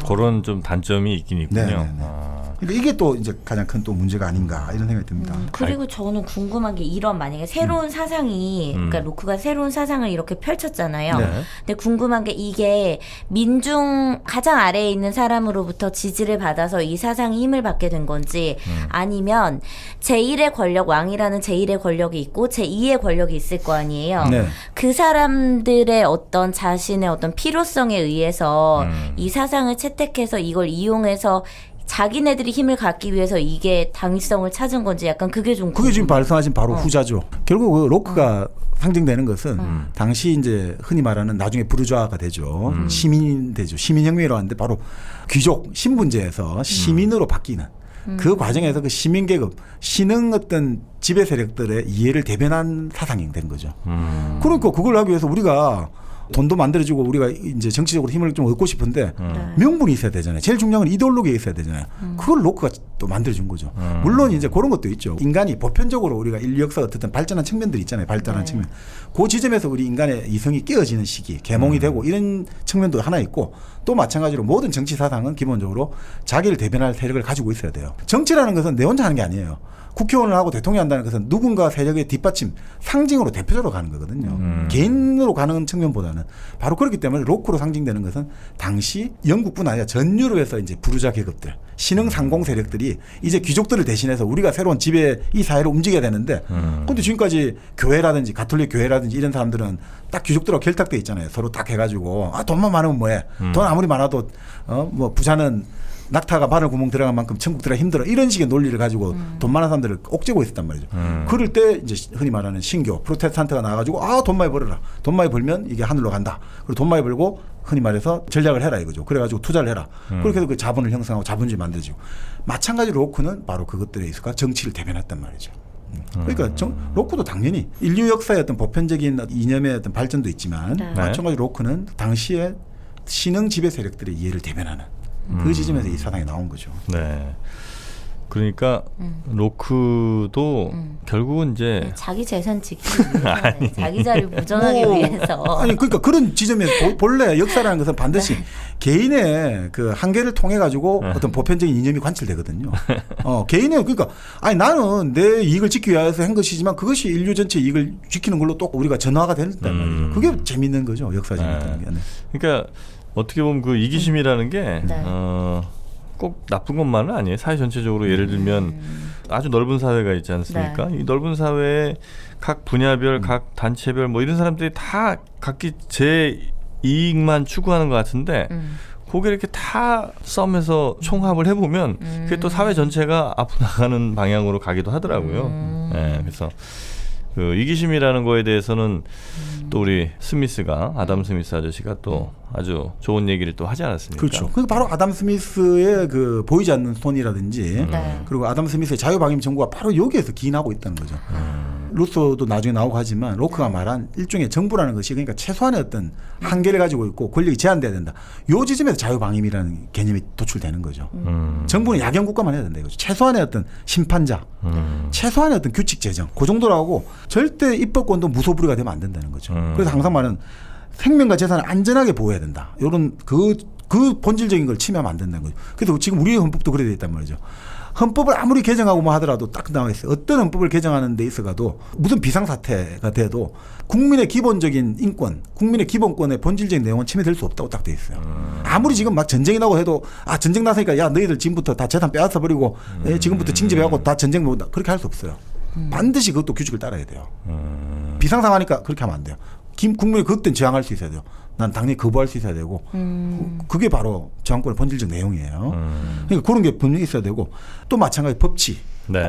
그런 좀 단점이 있긴 있군요. 네네네. 그러니까 이게 또 이제 가장 큰 또 문제가 아닌가 이런 생각이 듭니다. 그리고 저는 궁금한 게 이런 만약에 새로운 사상이 그러니까 로크가 새로운 사상을 이렇게 펼쳤잖아요. 네. 근데 궁금한 게 이게 민중 가장 아래에 있는 사람으로부터 지지를 받아서 이 사상이 힘을 받게 된 건지 아니면 제1의 권력 왕이라는 제1의 권력이 있고 제2의 권력이 있을 거 아니에요. 네. 그 사람들의 어떤 자신의 어떤 필요성에 의해서 이 사상을 채택해서 이걸 이용해서 자기네들이 힘을 갖기 위해서 이게 당위성을 찾은 건지 약간 그게 좀 그게 지금 발생하신 바로 후자죠. 결국 그 로크가 상징되는 것은 당시 이제 흔히 말하는 나중에 부르주아가 되죠. 시민이 되죠. 시민혁명이라고 하는데 바로 귀족 신분제에서 시민으로 바뀌는 그 과정에서 그 시민계급 신흥 어떤 지배 세력들의 이해를 대변한 사상이 된 거죠. 그러니까 그걸 하기 위해서 우리가 돈도 만들어주고 우리가 이제 정치적으로 힘을 좀 얻고 싶은데 명분이 있어야 되잖아요. 제일 중요한 건 이데올로기가 있어야 되잖아요. 그걸 로크가 또 만들어준 거죠. 물론 이제 그런 것도 있죠. 인간이 보편적으로 우리가 인류 역사가 어쨌든 발전한 측면들이 있잖아요. 발달한 측면. 그 지점에서 우리 인간의 이성이 깨어지는 시기, 계몽이 되고 이런 측면도 하나 있고 또 마찬가지로 모든 정치 사상은 기본적으로 자기를 대변할 세력을 가지고 있어야 돼요. 정치라는 것은 내 혼자 하는 게 아니에요. 국회의원을 하고 대통령이 한다는 것은 누군가 세력의 뒷받침, 상징으로 대표적으로 가는 거거든요. 개인으로 가는 측면보다는 바로 그렇기 때문에 로크로 상징되는 것은 당시 영국뿐 아니라 전 유럽에서 이제 부르자 계급들, 신흥 상공 세력들이 이제 귀족들을 대신해서 우리가 새로운 지배 이 사회를 움직여야 되는데 근데 지금까지 교회라든지 가톨릭 교회라든지 이런 사람들은 딱 귀족들하고 결탁돼 있잖아요. 서로 딱 해가지고 돈만 많으면 뭐해. 돈 아무리 많아도 뭐 부자는 낙타가 바늘 구멍 들어간 만큼 천국 들어가 힘들어 이런 식의 논리를 가지고 돈 많은 사람들을 옥죄고 있었단 말이죠. 그럴 때 이제 흔히 말하는 신교 프로테스탄트가 나와가지고 돈 많이 벌어라. 돈 많이 벌면 이게 하늘로 간다. 그리고 돈 많이 벌고 흔히 말해서 전략을 해라 이거죠. 그래가지고 투자를 해라. 그렇게 해서 그 자본을 형성하고 자본주의 만들어지고 마찬가지로 로크는 바로 그것들에 있어서 정치를 대변했단 말이죠. 그러니까 로크도 당연히 인류 역사의 어떤 보편적인 이념의 어떤 발전도 있지만 마찬가지로 로크는 당시에 신흥 지배 세력들의 이해를 대변하는 그 지점에서 이 사상이 나온 거죠. 네. 그러니까 로크도 결국은 이제 자기 재산 지키기 위해서 자기 자리를 보존하기 위해서 아니 그러니까 그런 지점에서 본래 역사라는 것은 반드시 개인의 그 한계를 통해 가지고 어떤 보편적인 이념이 관철되거든요. 개인의 그러니까 아니 나는 내 이익을 지키기 위해서 한 것이지만 그것이 인류 전체 이익을 지키는 걸로 또 우리가 전화가 된단 말이죠. 그게 재밌는 거죠. 역사 재밌다는 게. 그러니까 어떻게 보면 그 이기심이라는 게 꼭 나쁜 것만은 아니에요. 사회 전체적으로 예를 들면 아주 넓은 사회가 있지 않습니까? 이 넓은 사회에 각 분야별, 각 단체별 뭐 이런 사람들이 다 각기 제 이익만 추구하는 것 같은데 그게 이렇게 다 썸에서 총합을 해보면 그게 또 사회 전체가 앞으로 나가는 방향으로 가기도 하더라고요. 네, 그래서 그 이기심이라는 거에 대해서는 또 우리 스미스가 아담 스미스 아저씨가 또 아주 좋은 얘기를 또 하지 않았습니까? 그렇죠. 그 바로 아담 스미스의 그 보이지 않는 손이라든지 그리고 아담 스미스의 자유방임 정부가 바로 여기에서 기인하고 있다는 거죠. 루소도 나중에 나오고 하지만 로크가 말한 일종의 정부라는 것이 그러니까 최소한의 어떤 한계를 가지고 있고 권력이 제한돼야 된다. 요 지점에서 자유방임이라는 개념이 도출되는 거죠. 정부는 야경 국가만 해야 된다 이거죠. 최소한의 어떤 심판자, 최소한의 어떤 규칙 제정, 그 정도라고 절대 입법권도 무소불위가 되면 안 된다는 거죠. 그래서 항상 말은 생명과 재산을 안전하게 보호해야 된다. 이런 그 본질적인 걸 침해하면 안 된다는 거죠. 그래서 지금 우리의 헌법도 그래 돼 있단 말이죠. 헌법을 아무리 개정하고 뭐 하더라도 딱 나와 있어요. 어떤 헌법을 개정하는 데 있어가도 무슨 비상사태가 돼도 국민의 기본적인 인권, 국민의 기본권의 본질적인 내용은 침해될 수 없다고 딱 돼 있어요. 아무리 지금 막 전쟁이 나고 해도 전쟁 났으니까 야 너희들 지금부터 다 재산 빼앗아 버리고 지금부터 징집해갖고 다 전쟁 놓는다. 그렇게 할 수 없어요. 반드시 그것도 규칙을 따라야 돼요. 비상상황이니까 그렇게 하면 안 돼요. 국민이 그때는 저항할 수 있어야 돼요. 난 당연히 거부할 수 있어야 되고 그게 바로 저항권의 본질적 내용이에요. 그러니까 그런 게 분명히 있어야 되고 또 마찬가지 법치.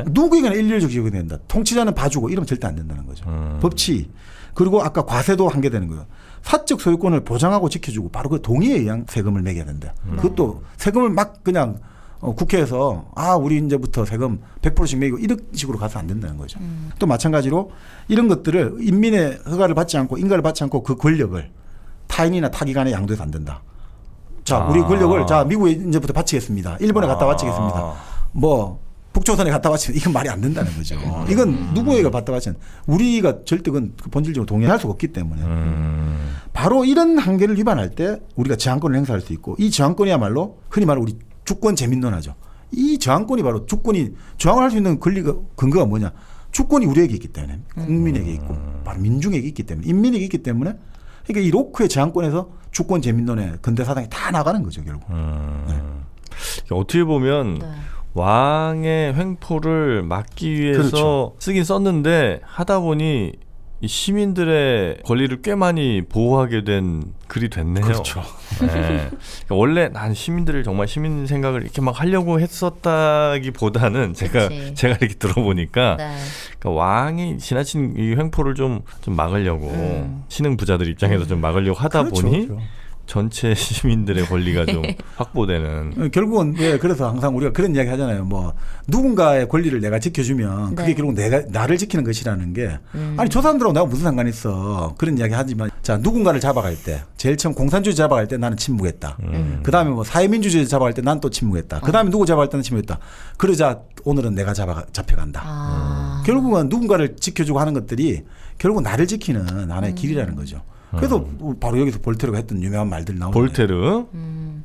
누구에게나 일률적 지역이 된다. 통치자는 봐주고 이러면 절대 안 된다는 거죠. 법치. 그리고 아까 과세도 한계되는 거예요. 사적 소유권을 보장하고 지켜주고 바로 그 동의에 의한 세금을 매겨야 된다. 그것도 세금을 막 그냥 국회에서 우리 이제부터 세금 100%씩 매기고 이런 식으로 가서 안 된다는 거죠. 또 마찬가지로 이런 것들을 인민의 허가를 받지 않고 인가를 받지 않고 그 권력을 타인이나 타기관에 양도해서 안 된다. 자, 우리 권력을 미국에 이제부터 바치겠습니다. 일본에 갖다 바치겠습니다. 뭐 북조선에 갖다 바치면 이건 말이 안 된다는 거죠. 이건 누구에게 갖다 바치는 우리가 절대 그건 본질적으로 동의할 수가 없기 때문에 바로 이런 한계를 위반할 때 우리가 저항권을 행사할 수 있고 이 저항권이야말로 흔히 말하는 우리 주권 재민론하죠. 이 저항권이 바로 주권이 저항을 할 수 있는 근거가 뭐냐? 주권이 우리에게 있기 때문에 국민에게 있고 바로 민중에게 있기 때문에 인민에게 있기 때문에 그러니까 이 로크의 저항권에서 주권 재민론의 근대 사상이 다 나가는 거죠 결국. 어떻게 보면 왕의 횡포를 막기 위해서 쓰긴 썼는데 하다 보니 이 시민들의 권리를 꽤 많이 보호하게 된 글이 됐네요. 그렇죠. 네. 그러니까 원래 난 시민들을 정말 시민 생각을 이렇게 막 하려고 했었다기보다는 제가 이렇게 들어보니까 그러니까 왕이 지나친 이 횡포를 좀 막으려고 신흥 부자들 입장에서 좀 막으려고 하다 보니 전체 시민들의 권리가 좀 확보되는. 결국은 왜 그래서 항상 우리가 그런 이야기 하잖아요. 뭐 누군가의 권리를 내가 지켜주면 그게 네. 결국 내가 나를 지키는 것이라는 게 아니 저 사람들하고 내가 무슨 상관이 있어 그런 이야기 하지만 자 누군가를 잡아갈 때 제일 처음 공산주의 잡아갈 때 나는 침묵했다. 그 다음에 뭐 사회민주주의 잡아갈 때 난 또 침묵했다. 그 다음에 누구 잡아갈 때는 침묵했다. 그러자 오늘은 내가 잡혀간다. 결국은 누군가를 지켜주고 하는 것들이 결국 나를 지키는 하나의 길이라는 거죠. 그래서 바로 여기서 볼테르가 했던 유명한 말들이 나오잖아요. 볼테르.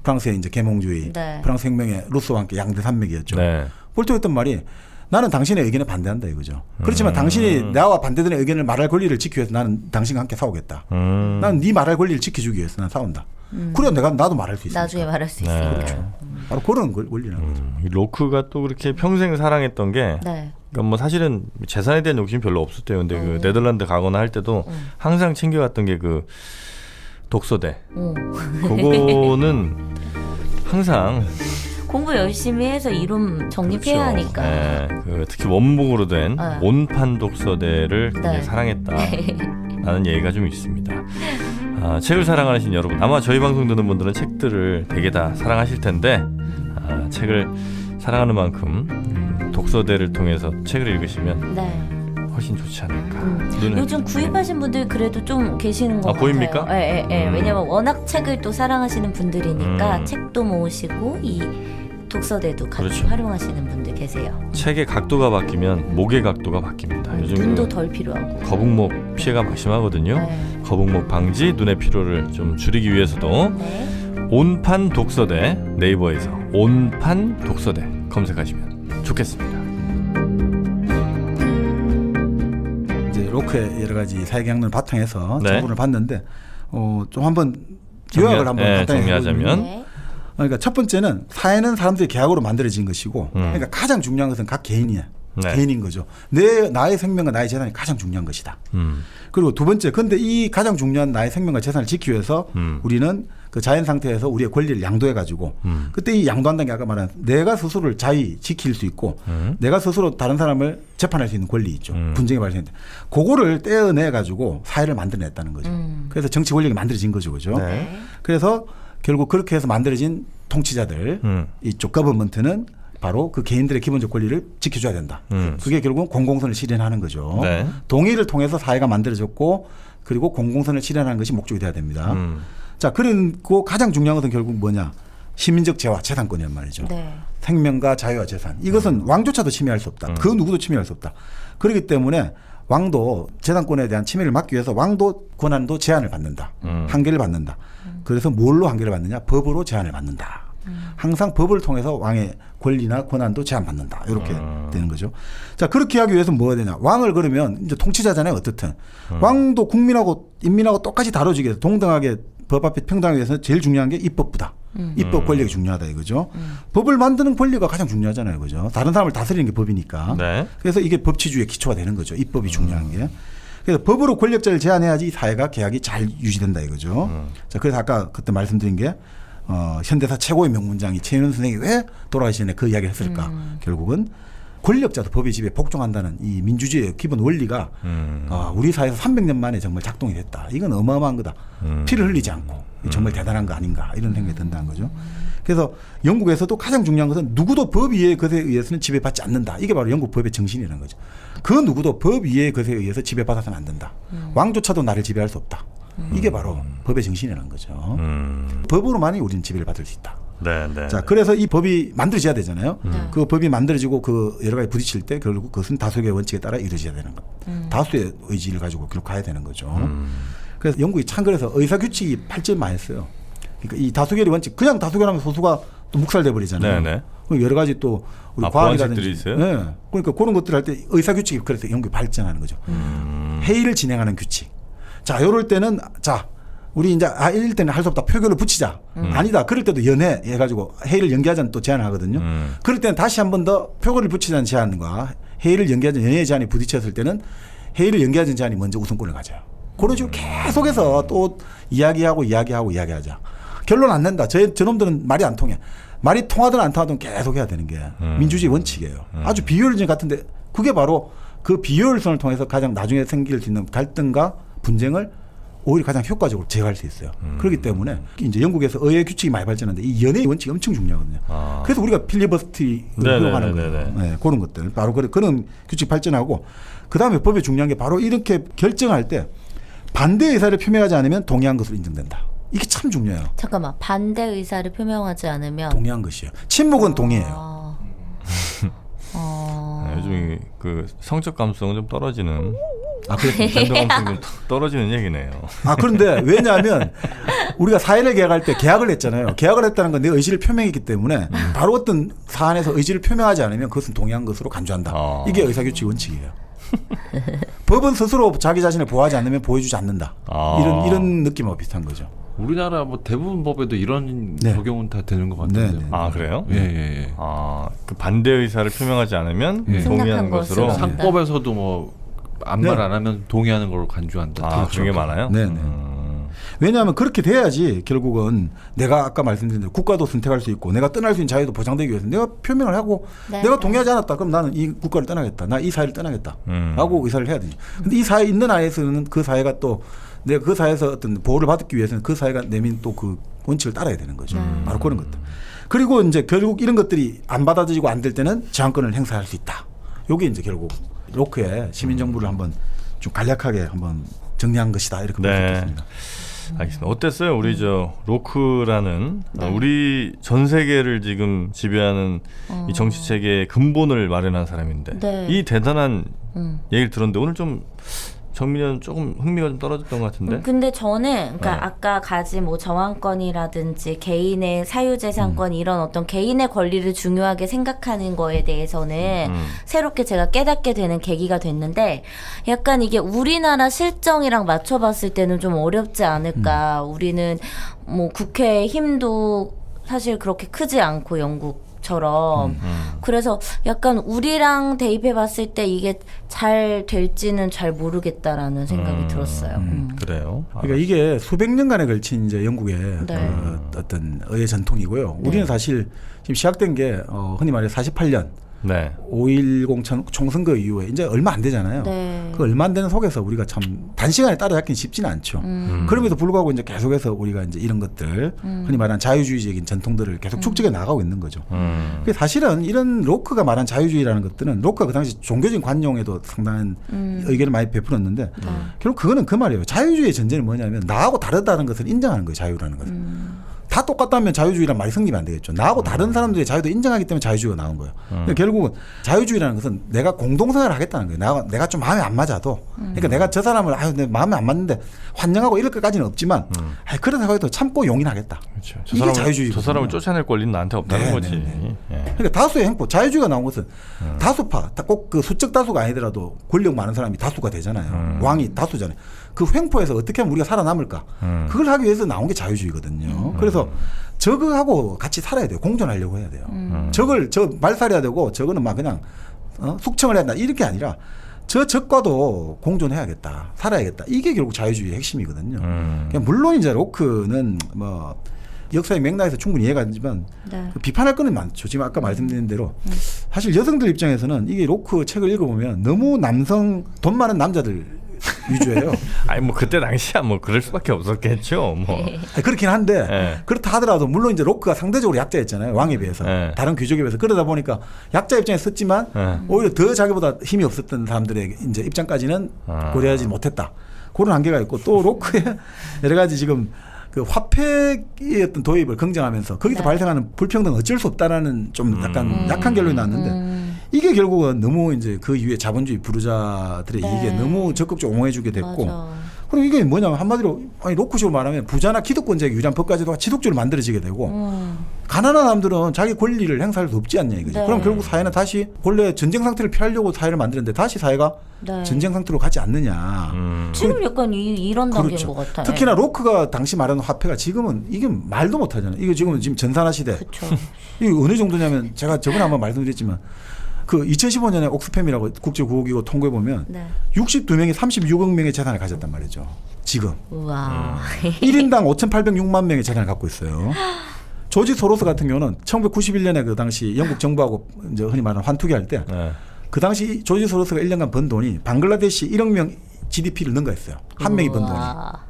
프랑스의 이제 계몽주의, 네. 프랑스 혁명의 루소와 함께 양대 산맥이었죠. 네. 볼테르가 했던 말이 나는 당신의 의견에 반대한다 이거죠. 그렇지만 당신이 나와 반대되는 의견을 말할 권리를 지키기 위해서 나는 당신과 함께 싸우겠다. 나는 네 말할 권리를 지켜주기 위해서 난 싸운다. 그래 나도 말할 수 있으니까. 나중에 말할 수 있으니까. 그렇죠. 바로 그런 권리라는 거죠. 이 로크가 또 그렇게 평생 사랑했던 게 네. 그러니까 뭐 사실은 재산에 대한 욕심이 별로 없었대요. 근데 그 네덜란드 가거나 할 때도 항상 챙겨갔던 게 그 독서대. 그거는 항상 공부 열심히 해서 이론 정립해야 하니까. 네, 그 특히 원목으로 된 네. 온판 독서대를 굉장히 네. 사랑했다라는 얘기가 좀 있습니다. 책을 사랑하시는 여러분, 아마 저희 방송 듣는 분들은 책들을 되게 다 사랑하실 텐데 책을 사랑하는 만큼 독서대를 통해서 책을 읽으시면 네. 훨씬 좋지 않을까. 눈에 요즘 구입하신 분들 그래도 좀 계시는 것 같아요. 보입니까? 예, 예, 예. 왜냐면 워낙 책을 또 사랑하시는 분들이니까 책도 모으시고 이 독서대도 같이 그렇죠. 활용하시는 분들 계세요. 책의 각도가 바뀌면 목의 각도가 바뀝니다. 요즘 눈도 그 덜 필요하고. 거북목 피해가 심하거든요. 네. 거북목 방지, 눈의 피로를 좀 줄이기 위해서도 네. 온판 독서대, 네이버에서 온판 독서대 검색하시면 좋겠습니다. 이제 로크의 여러 가지 사회경영을 바탕해서 네. 정보를 봤는데 좀 한번 요약을 한번 간단히 정리하자면 해보면 네. 그러니까 첫 번째는 사회는 사람들의 계약으로 만들어진 것이고 그러니까 가장 중요한 것은 각 개인이야. 네. 개인인 거죠. 나의 생명과 나의 재산이 가장 중요한 것이다. 그리고 두 번째, 근데 이 가장 중요한 나의 생명과 재산을 지키기 위해서 우리는 그 자연 상태에서 우리의 권리를 양도해가지고 그때 이 양도한다는 게 아까 말한 내가 스스로를 자유 지킬 수 있고 내가 스스로 다른 사람을 재판할 수 있는 권리 있죠. 분쟁이 발생했는데 그거를 떼어내가지고 사회를 만들어냈다는 거죠. 그래서 정치 권력이 만들어진 거죠. 그죠? 네. 그래서 결국 그렇게 해서 만들어진 통치자들 이쪽 거버먼트는 바로 그 개인들의 기본적 권리를 지켜줘야 된다. 그게 결국은 공공선을 실현하는 거죠. 네. 동의를 통해서 사회가 만들어졌고 그리고 공공선을 실현하는 것이 목적이 돼야 됩니다. 자, 그리고 가장 중요한 것은 결국 뭐냐? 시민적 재화, 재산권이란 말이죠. 네. 생명과 자유와 재산. 이것은 왕조차도 침해할 수 없다. 그 누구도 침해할 수 없다. 그렇기 때문에 왕도 재산권에 대한 침해를 막기 위해서 왕도 권한도 제한을 받는다. 한계를 받는다. 그래서 뭘로 한계를 받느냐? 법으로 제한을 받는다. 항상 법을 통해서 왕의 권리나 권한도 제한받는다. 이렇게 되는 거죠. 자, 그렇게 하기 위해서 뭐가 되냐? 왕을 그러면 이제 통치자잖아요. 어떻든. 왕도 국민하고 인민하고 똑같이 다뤄지게 해서 동등하게 법 앞에 평등하게 위해서 제일 중요한 게 입법부다. 입법 권력이 중요하다 이거죠. 법을 만드는 권리가 가장 중요하잖아요. 그죠? 다른 사람을 다스리는 게 법이니까. 네. 그래서 이게 법치주의의 기초가 되는 거죠. 입법이 중요한 게. 그래서 법으로 권력자를 제한해야지 사회가 계약이 잘 유지된다 이거죠. 자, 그래서 아까 그때 말씀드린 게 현대사 최고의 명문장이 최윤원 선생이 왜 돌아가시기 전에 그 이야기를 했을까? 결국은 권력자도 법의 지배에 복종한다는 이 민주주의의 기본 원리가 우리 사회에서 300년 만에 정말 작동이 됐다. 이건 어마어마한 거다. 피를 흘리지 않고 정말 대단한 거 아닌가 이런 생각이 든다는 거죠. 그래서 영국에서도 가장 중요한 것은 누구도 법 위의 것에 의해서는 지배받지 않는다. 이게 바로 영국 법의 정신이라는 거죠. 그 누구도 법 위의 것에 의해서 지배받아서는 안 된다. 왕조차도 나를 지배할 수 없다. 이게 바로 법의 정신이라는 거죠. 법으로만이 우리는 지배를 받을 수 있다. 네, 네. 자, 그래서 이 법이 만들어져야 되잖아요. 그 법이 만들어지고 그 여러 가지 부딪힐 때 결국 그것은 다수의 원칙에 따라 이루어져야 되는 것. 다수의 의지를 가지고 그렇게 가야 되는 거죠. 그래서 영국이 참 그래서 의사규칙이 발전 많이 했어요. 그러니까 이 다수결의 원칙, 그냥 다수결하면 소수가 또 묵살돼 버리잖아요. 네, 네. 그럼 여러 가지 또 우리 보완책들이 과학이라든지, 있어요? 네. 그러니까 그런 것들 할 때 의사규칙이 그래서 영국이 발전하는 거죠. 회의를 진행하는 규칙. 자, 이럴 때는 자. 우리 이제 이럴 때는 할 수 없다. 표결을 붙이자. 아니다. 그럴 때도 연회 해가지고 회의를 연기하자는 또 제안을 하거든요. 그럴 때는 다시 한 번 더 표결을 붙이자는 제안과 회의를 연기하자는 연회 제안이 부딪혔을 때는 회의를 연기하자는 제안이 먼저 우선권을 가져요. 그런 식으로 계속해서 또 이야기하자. 결론 안 낸다. 저놈들은 말이 안 통해. 말이 통하든 안 통하든 계속 해야 되는 게 민주주의 원칙이에요. 아주 비효율적 같은데 그게 바로 그 비효율성을 통해서 가장 나중에 생길 수 있는 갈등과 분쟁을 오히려 가장 효과적으로 제어할 수 있어요. 그렇기 때문에 이제 영국에서 의회 규칙이 많이 발전하는데 이 연회의 원칙이 엄청 중요하거든요. 그래서 우리가 필리버스터를 활용하는 거예요. 네, 그런 것들 바로 그런 규칙 발전하고 그 다음에 법에 중요한 게 바로 이렇게 결정할 때 반대 의사를 표명하지 않으면 동의한 것으로 인정된다. 이게 참 중요해요. 잠깐만 반대 의사를 표명하지 않으면 동의한 것이에요. 침묵은 동의해요. 요즘 그 성적 감수성은 좀 떨어지는 그렇습니다. 젠더 감수성이 좀 떨어지는 얘기네요. 그런데 왜냐하면 우리가 사회를 계약할 때 계약을 했잖아요. 계약을 했다는 건 내 의지를 표명했기 때문에 바로 어떤 사안에서 의지를 표명하지 않으면 그것은 동의한 것으로 간주한다. 이게 의사규칙 원칙이에요. 법은 스스로 자기 자신을 보호하지 않으면 보호해주지 않는다. 이런 느낌하고 비슷한 거죠. 우리나라 뭐 대부분 법에도 이런 네. 적용은 다 되는 것 같은데요. 네, 네. 아 그래요? 예. 그 반대 의사를 표명하지 않으면 예. 동의하는 생략한 것으로. 것으로. 상법에서도 뭐 아무 말 네. 안 하면 동의하는 걸로 간주한다. 그런 게 많아요? 네네. 왜냐하면 그렇게 돼야지 결국은 내가 아까 말씀드린 대로 국가도 선택할 수 있고 내가 떠날 수 있는 자유도 보장되기 위해서 내가 표명을 하고 네. 내가 동의하지 않았다. 그럼 나는 이 국가를 떠나겠다. 나 이 사회를 떠나겠다. 라고 의사를 해야 되죠. 근데 이 사회에 있는 안에서는 그 사회가 또 내가 그 사회에서 어떤 보호를 받기 위해서는 그 사회가 내민 또 그 원칙을 따라야 되는 거죠. 바로 그런 것들. 그리고 이제 결국 이런 것들이 안 받아들이고 안 될 때는 저항권을 행사할 수 있다. 요게 이제 결국 로크의 시민정부를 한번 좀 간략하게 한번 정리한 것이다. 이렇게 볼 수 있겠습니다. 알겠습니다. 어땠어요? 우리 저 로크라는 우리 전 세계를 지금 지배하는 이 정치 체계의 근본을 마련한 사람인데 네. 이 대단한 얘기를 들었는데 오늘 좀 정민이는 조금 흥미가 좀 떨어졌던 것 같은데. 근데 저는 그러니까 아까 가진 뭐 저항권이라든지 개인의 사유재산권 이런 어떤 개인의 권리를 중요하게 생각하는 거에 대해서는 새롭게 제가 깨닫게 되는 계기가 됐는데 약간 이게 우리나라 실정이랑 맞춰봤을 때는 좀 어렵지 않을까. 우리는 뭐 국회의 힘도 사실 그렇게 크지 않고 영국처럼 그래서 약간 우리랑 대입해 봤을 때 이게 잘 될지는 잘 모르겠다라는 생각이 들었어요. 그래요. 그러니까 이게 수백 년간에 걸친 이제 영국의 네. 어떤 의회 전통이고요. 우리는 사실 지금 시작된 게 흔히 말해 48년 네. 5.10 총선거 이후에 이제 얼마 안 되잖아요. 네. 그 얼마 안 되는 속에서 우리가 참 단시간에 따라잡기는 쉽지는 않죠. 그럼에도 불구하고 이제 계속해서 우리가 이제 이런 것들 흔히 말하는 자유주의적인 전통들을 계속 축적해 나가고 있는 거죠. 그게 사실은 이런 로크가 말한 자유주의라는 것들은 로크가 그 당시 종교적인 관용에도 상당한 의견을 많이 베풀었는데 결국 그거는 그 말이에요. 자유주의의 전제는 뭐냐면 나하고 다르다는 것을 인정하는 거예요. 자유라는 것은. 다 똑같다면 자유주의란 말이 성립이 안 되겠죠. 나하고 다른 사람들의 자유도 인정하기 때문에 자유주의가 나온 거예요. 그러니까 결국은 자유주의라는 것은 내가 공동생활을 하겠다는 거예요. 내가 좀 마음에 안 맞아도. 그러니까 내가 저 사람을 내 마음에 안 맞는데 환영하고 이럴 것까지는 없지만 그러다가 해도 참고 용인하겠다. 그렇죠. 이게 자유주의거든요. 저 사람을 쫓아낼 권리는 나한테 없다는 네, 거지. 네, 네. 예. 그러니까 다수의 행보, 자유주의가 나온 것은 다수파, 꼭 그 수적 다수가 아니더라도 권력 많은 사람이 다수가 되잖아요. 왕이 다수잖아요. 그 횡포에서 어떻게 하면 우리가 살아남을까? 그걸 하기 위해서 나온 게 자유주의거든요. 그래서 저거하고 같이 살아야 돼요. 공존하려고 해야 돼요. 저 말살해야 되고 저거는 막 그냥 숙청을 해야 된다. 이렇게 아니라 저 적과도 공존해야겠다. 살아야겠다. 이게 결국 자유주의의 핵심이거든요. 그러니까 물론 이제 로크는 뭐 역사의 맥락에서 충분히 이해가 되지만 네. 비판할 거는 많죠. 지금 아까 말씀드린 대로 사실 여성들 입장에서는 이게 로크 책을 읽어보면 너무 남성 돈 많은 남자들 위주예요. 아니 뭐 그때 당시야 뭐 그럴 수밖에 없었겠죠. 뭐. 아니, 그렇긴 한데 네. 그렇다 하더라도 물론 이제 로크가 상대적으로 약자였잖아요. 왕에 비해서 네. 다른 귀족에 비해서 그러다 보니까 약자 입장에 썼지만 오히려 더 자기보다 힘이 없었던 사람들의 이제 입장까지는 고려하지 못했다. 그런 한계가 있고 또 로크의 여러 가지 지금 그 화폐의 어떤 도입을 긍정하면서 거기서 발생하는 불평등은 어쩔 수 없다라는 좀 약간 약한 결론이 나왔는데 이게 결국은 너무 이제 그 이후에 자본주의 부르자들의 이익에 너무 적극적으로 옹호해주게 됐고 맞아. 그리고 이게 뭐냐면 한마디로 아니 로크식으로 말하면 부자나 기득권자에게 유리한 법까지도 지속적으로 만들어지게 되고 가난한 사람들은 자기 권리를 행사할 수 없지 않냐 이거죠. 네. 그럼 결국 사회는 다시 본래 전쟁 상태를 피하려고 사회를 만드는데 다시 사회가 네. 전쟁 상태로 가지 않느냐. 지금 약간 이런 단계인 그렇죠. 것 같아요. 특히나 로크가 당시 말하는 화폐가 지금은 이게 말도 못하잖아요. 이거 지금은 지금 전산화 시대. 그렇죠. 이게 어느 정도냐면 제가 저번에 한번 말씀드렸지만 그 2015년에 옥스팸이라고 국제구호기구 통계해 보면 네. 62명이 36억 명의 재산을 가졌단 말이죠. 지금 우와. 1인당 5,806만 명의 재산을 갖고 있어요. 조지 소로스 같은 경우는 1991년에 그 당시 영국 정부하고 이제 흔히 말하는 환투기 할 때 그 네. 당시 조지 소로스가 1년간 번 돈이 방글라데시 1억 명 GDP를 능가했어요. 한 명이 번 돈이. 우와.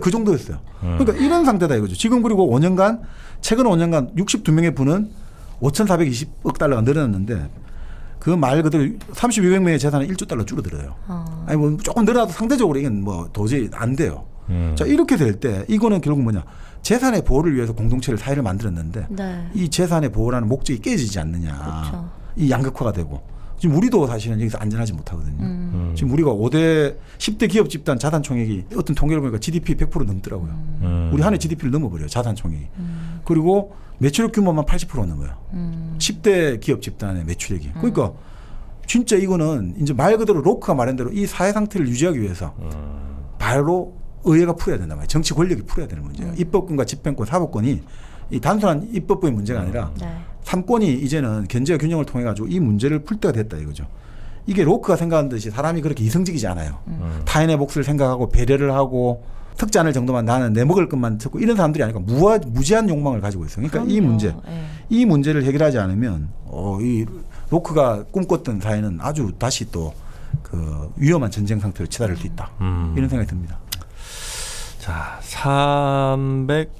그 정도였어요. 그러니까 이런 상태다 이거죠. 지금 그리고 5년간 최근 5년간 62명의 분은 5,420억 달러가 늘어났는데 그 말 그대로 3,200명의 재산은 1조 달러 줄어들어요. 아니 뭐 조금 늘어나도 상대적으로 이건 뭐 도저히 안 돼요. 자 이렇게 될 때 이거는 결국 뭐냐 재산의 보호를 위해서 공동체를 사회를 만들었는데 네. 이 재산의 보호라는 목적이 깨지지 않느냐. 그렇죠. 이 양극화가 되고 지금 우리도 사실은 여기서 안전하지 못하거든요. 지금 우리가 10대 기업 집단 자산 총액이 어떤 통계를 보니까 GDP 100% 넘더라고요. 우리 한 해 GDP를 넘어버려요. 자산 총액이. 그리고 매출액 규모만 80% 넘어요. 10대 기업 집단의 매출액이. 그러니까 진짜 이거는 이제 말 그대로 로크가 말한 대로 이 사회 상태를 유지하기 위해서 바로 의회가 풀어야 된단 말이에요. 정치 권력이 풀어야 되는 문제예요. 입법권과 집행권, 사법권이 이 단순한 입법부의 문제가 아니라 네. 3권이 이제는 견제와 균형을 통해 가지고 이 문제를 풀 때가 됐다 이거죠. 이게 로크가 생각한 듯이 사람이 그렇게 이성적이지 않아요. 타인의 몫을 생각하고 배려를 하고 특자를 정도만 나는 내 먹을 것만 찾고 이런 사람들이 아니고 무지한 욕망을 가지고 있어요. 그러니까 이 그럼요. 문제, 네. 이 문제를 해결하지 않으면 이 로크가 꿈꿨던 사회는 아주 다시 또 그 위험한 전쟁 상태로 치달을 수 있다. 이런 생각이 듭니다. 자, 300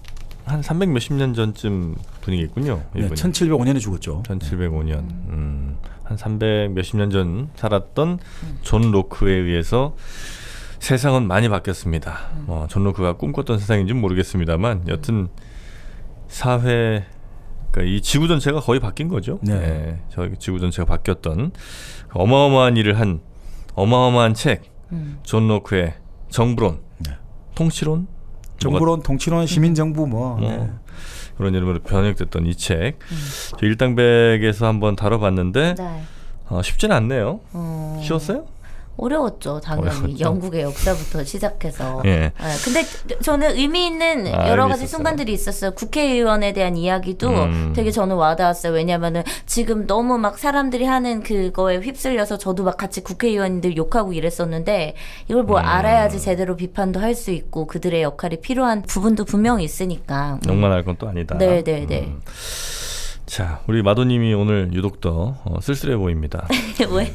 몇십 년 전쯤 분위기군요. 네, 이분이. 1705년에 죽었죠. 1705년. 한 300 몇십 년 전 살았던 존 로크에 의해서 세상은 많이 바뀌었습니다. 존 로크가 꿈꿨던 세상인지는 모르겠습니다만 여튼 사회 그러니까 이 지구 전체가 거의 바뀐 거죠. 네. 저희 지구 전체가 바뀌었던 어마어마한 일을 한 어마어마한 책. 존 로크의 정부론, 네. 통치론, 정부론, 통치론, 시민정부 네. 그런 이름으로 번역됐던 이 책. 저 일당백에서 한번 다뤄봤는데 네. 쉽지는 않네요. 쉬웠어요? 어려웠죠, 당연히. 어려웠죠. 영국의 역사부터 시작해서. 예. 근데 저는 의미 있는 여러 가지 있었어요. 순간들이 있었어요. 국회의원에 대한 이야기도 되게 저는 와닿았어요. 왜냐면은 지금 너무 막 사람들이 하는 그거에 휩쓸려서 저도 막 같이 국회의원들 욕하고 이랬었는데 이걸 뭐 알아야지 제대로 비판도 할 수 있고 그들의 역할이 필요한 부분도 분명히 있으니까. 욕만 할 건 또 아니다. 네네네. 자, 우리 마도님이 오늘 유독 더 쓸쓸해 보입니다. 왜?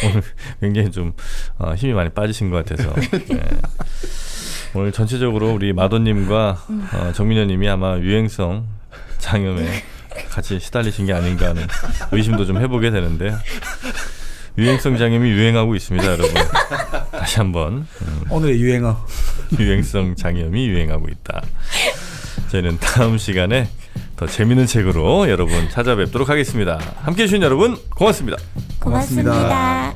오늘 굉장히 좀 힘이 많이 빠지신 것 같아서 네. 오늘 전체적으로 우리 마도님과 정민현님이 아마 유행성 장염에 같이 시달리신 게 아닌가 하는 의심도 좀 해보게 되는데요. 유행성 장염이 유행하고 있습니다, 여러분. 다시 한번 오늘의 유행어. 유행성 장염이 유행하고 있다. 저희는 다음 시간에 더 재밌는 책으로 여러분 찾아뵙도록 하겠습니다. 함께해 주신 여러분 고맙습니다. 고맙습니다.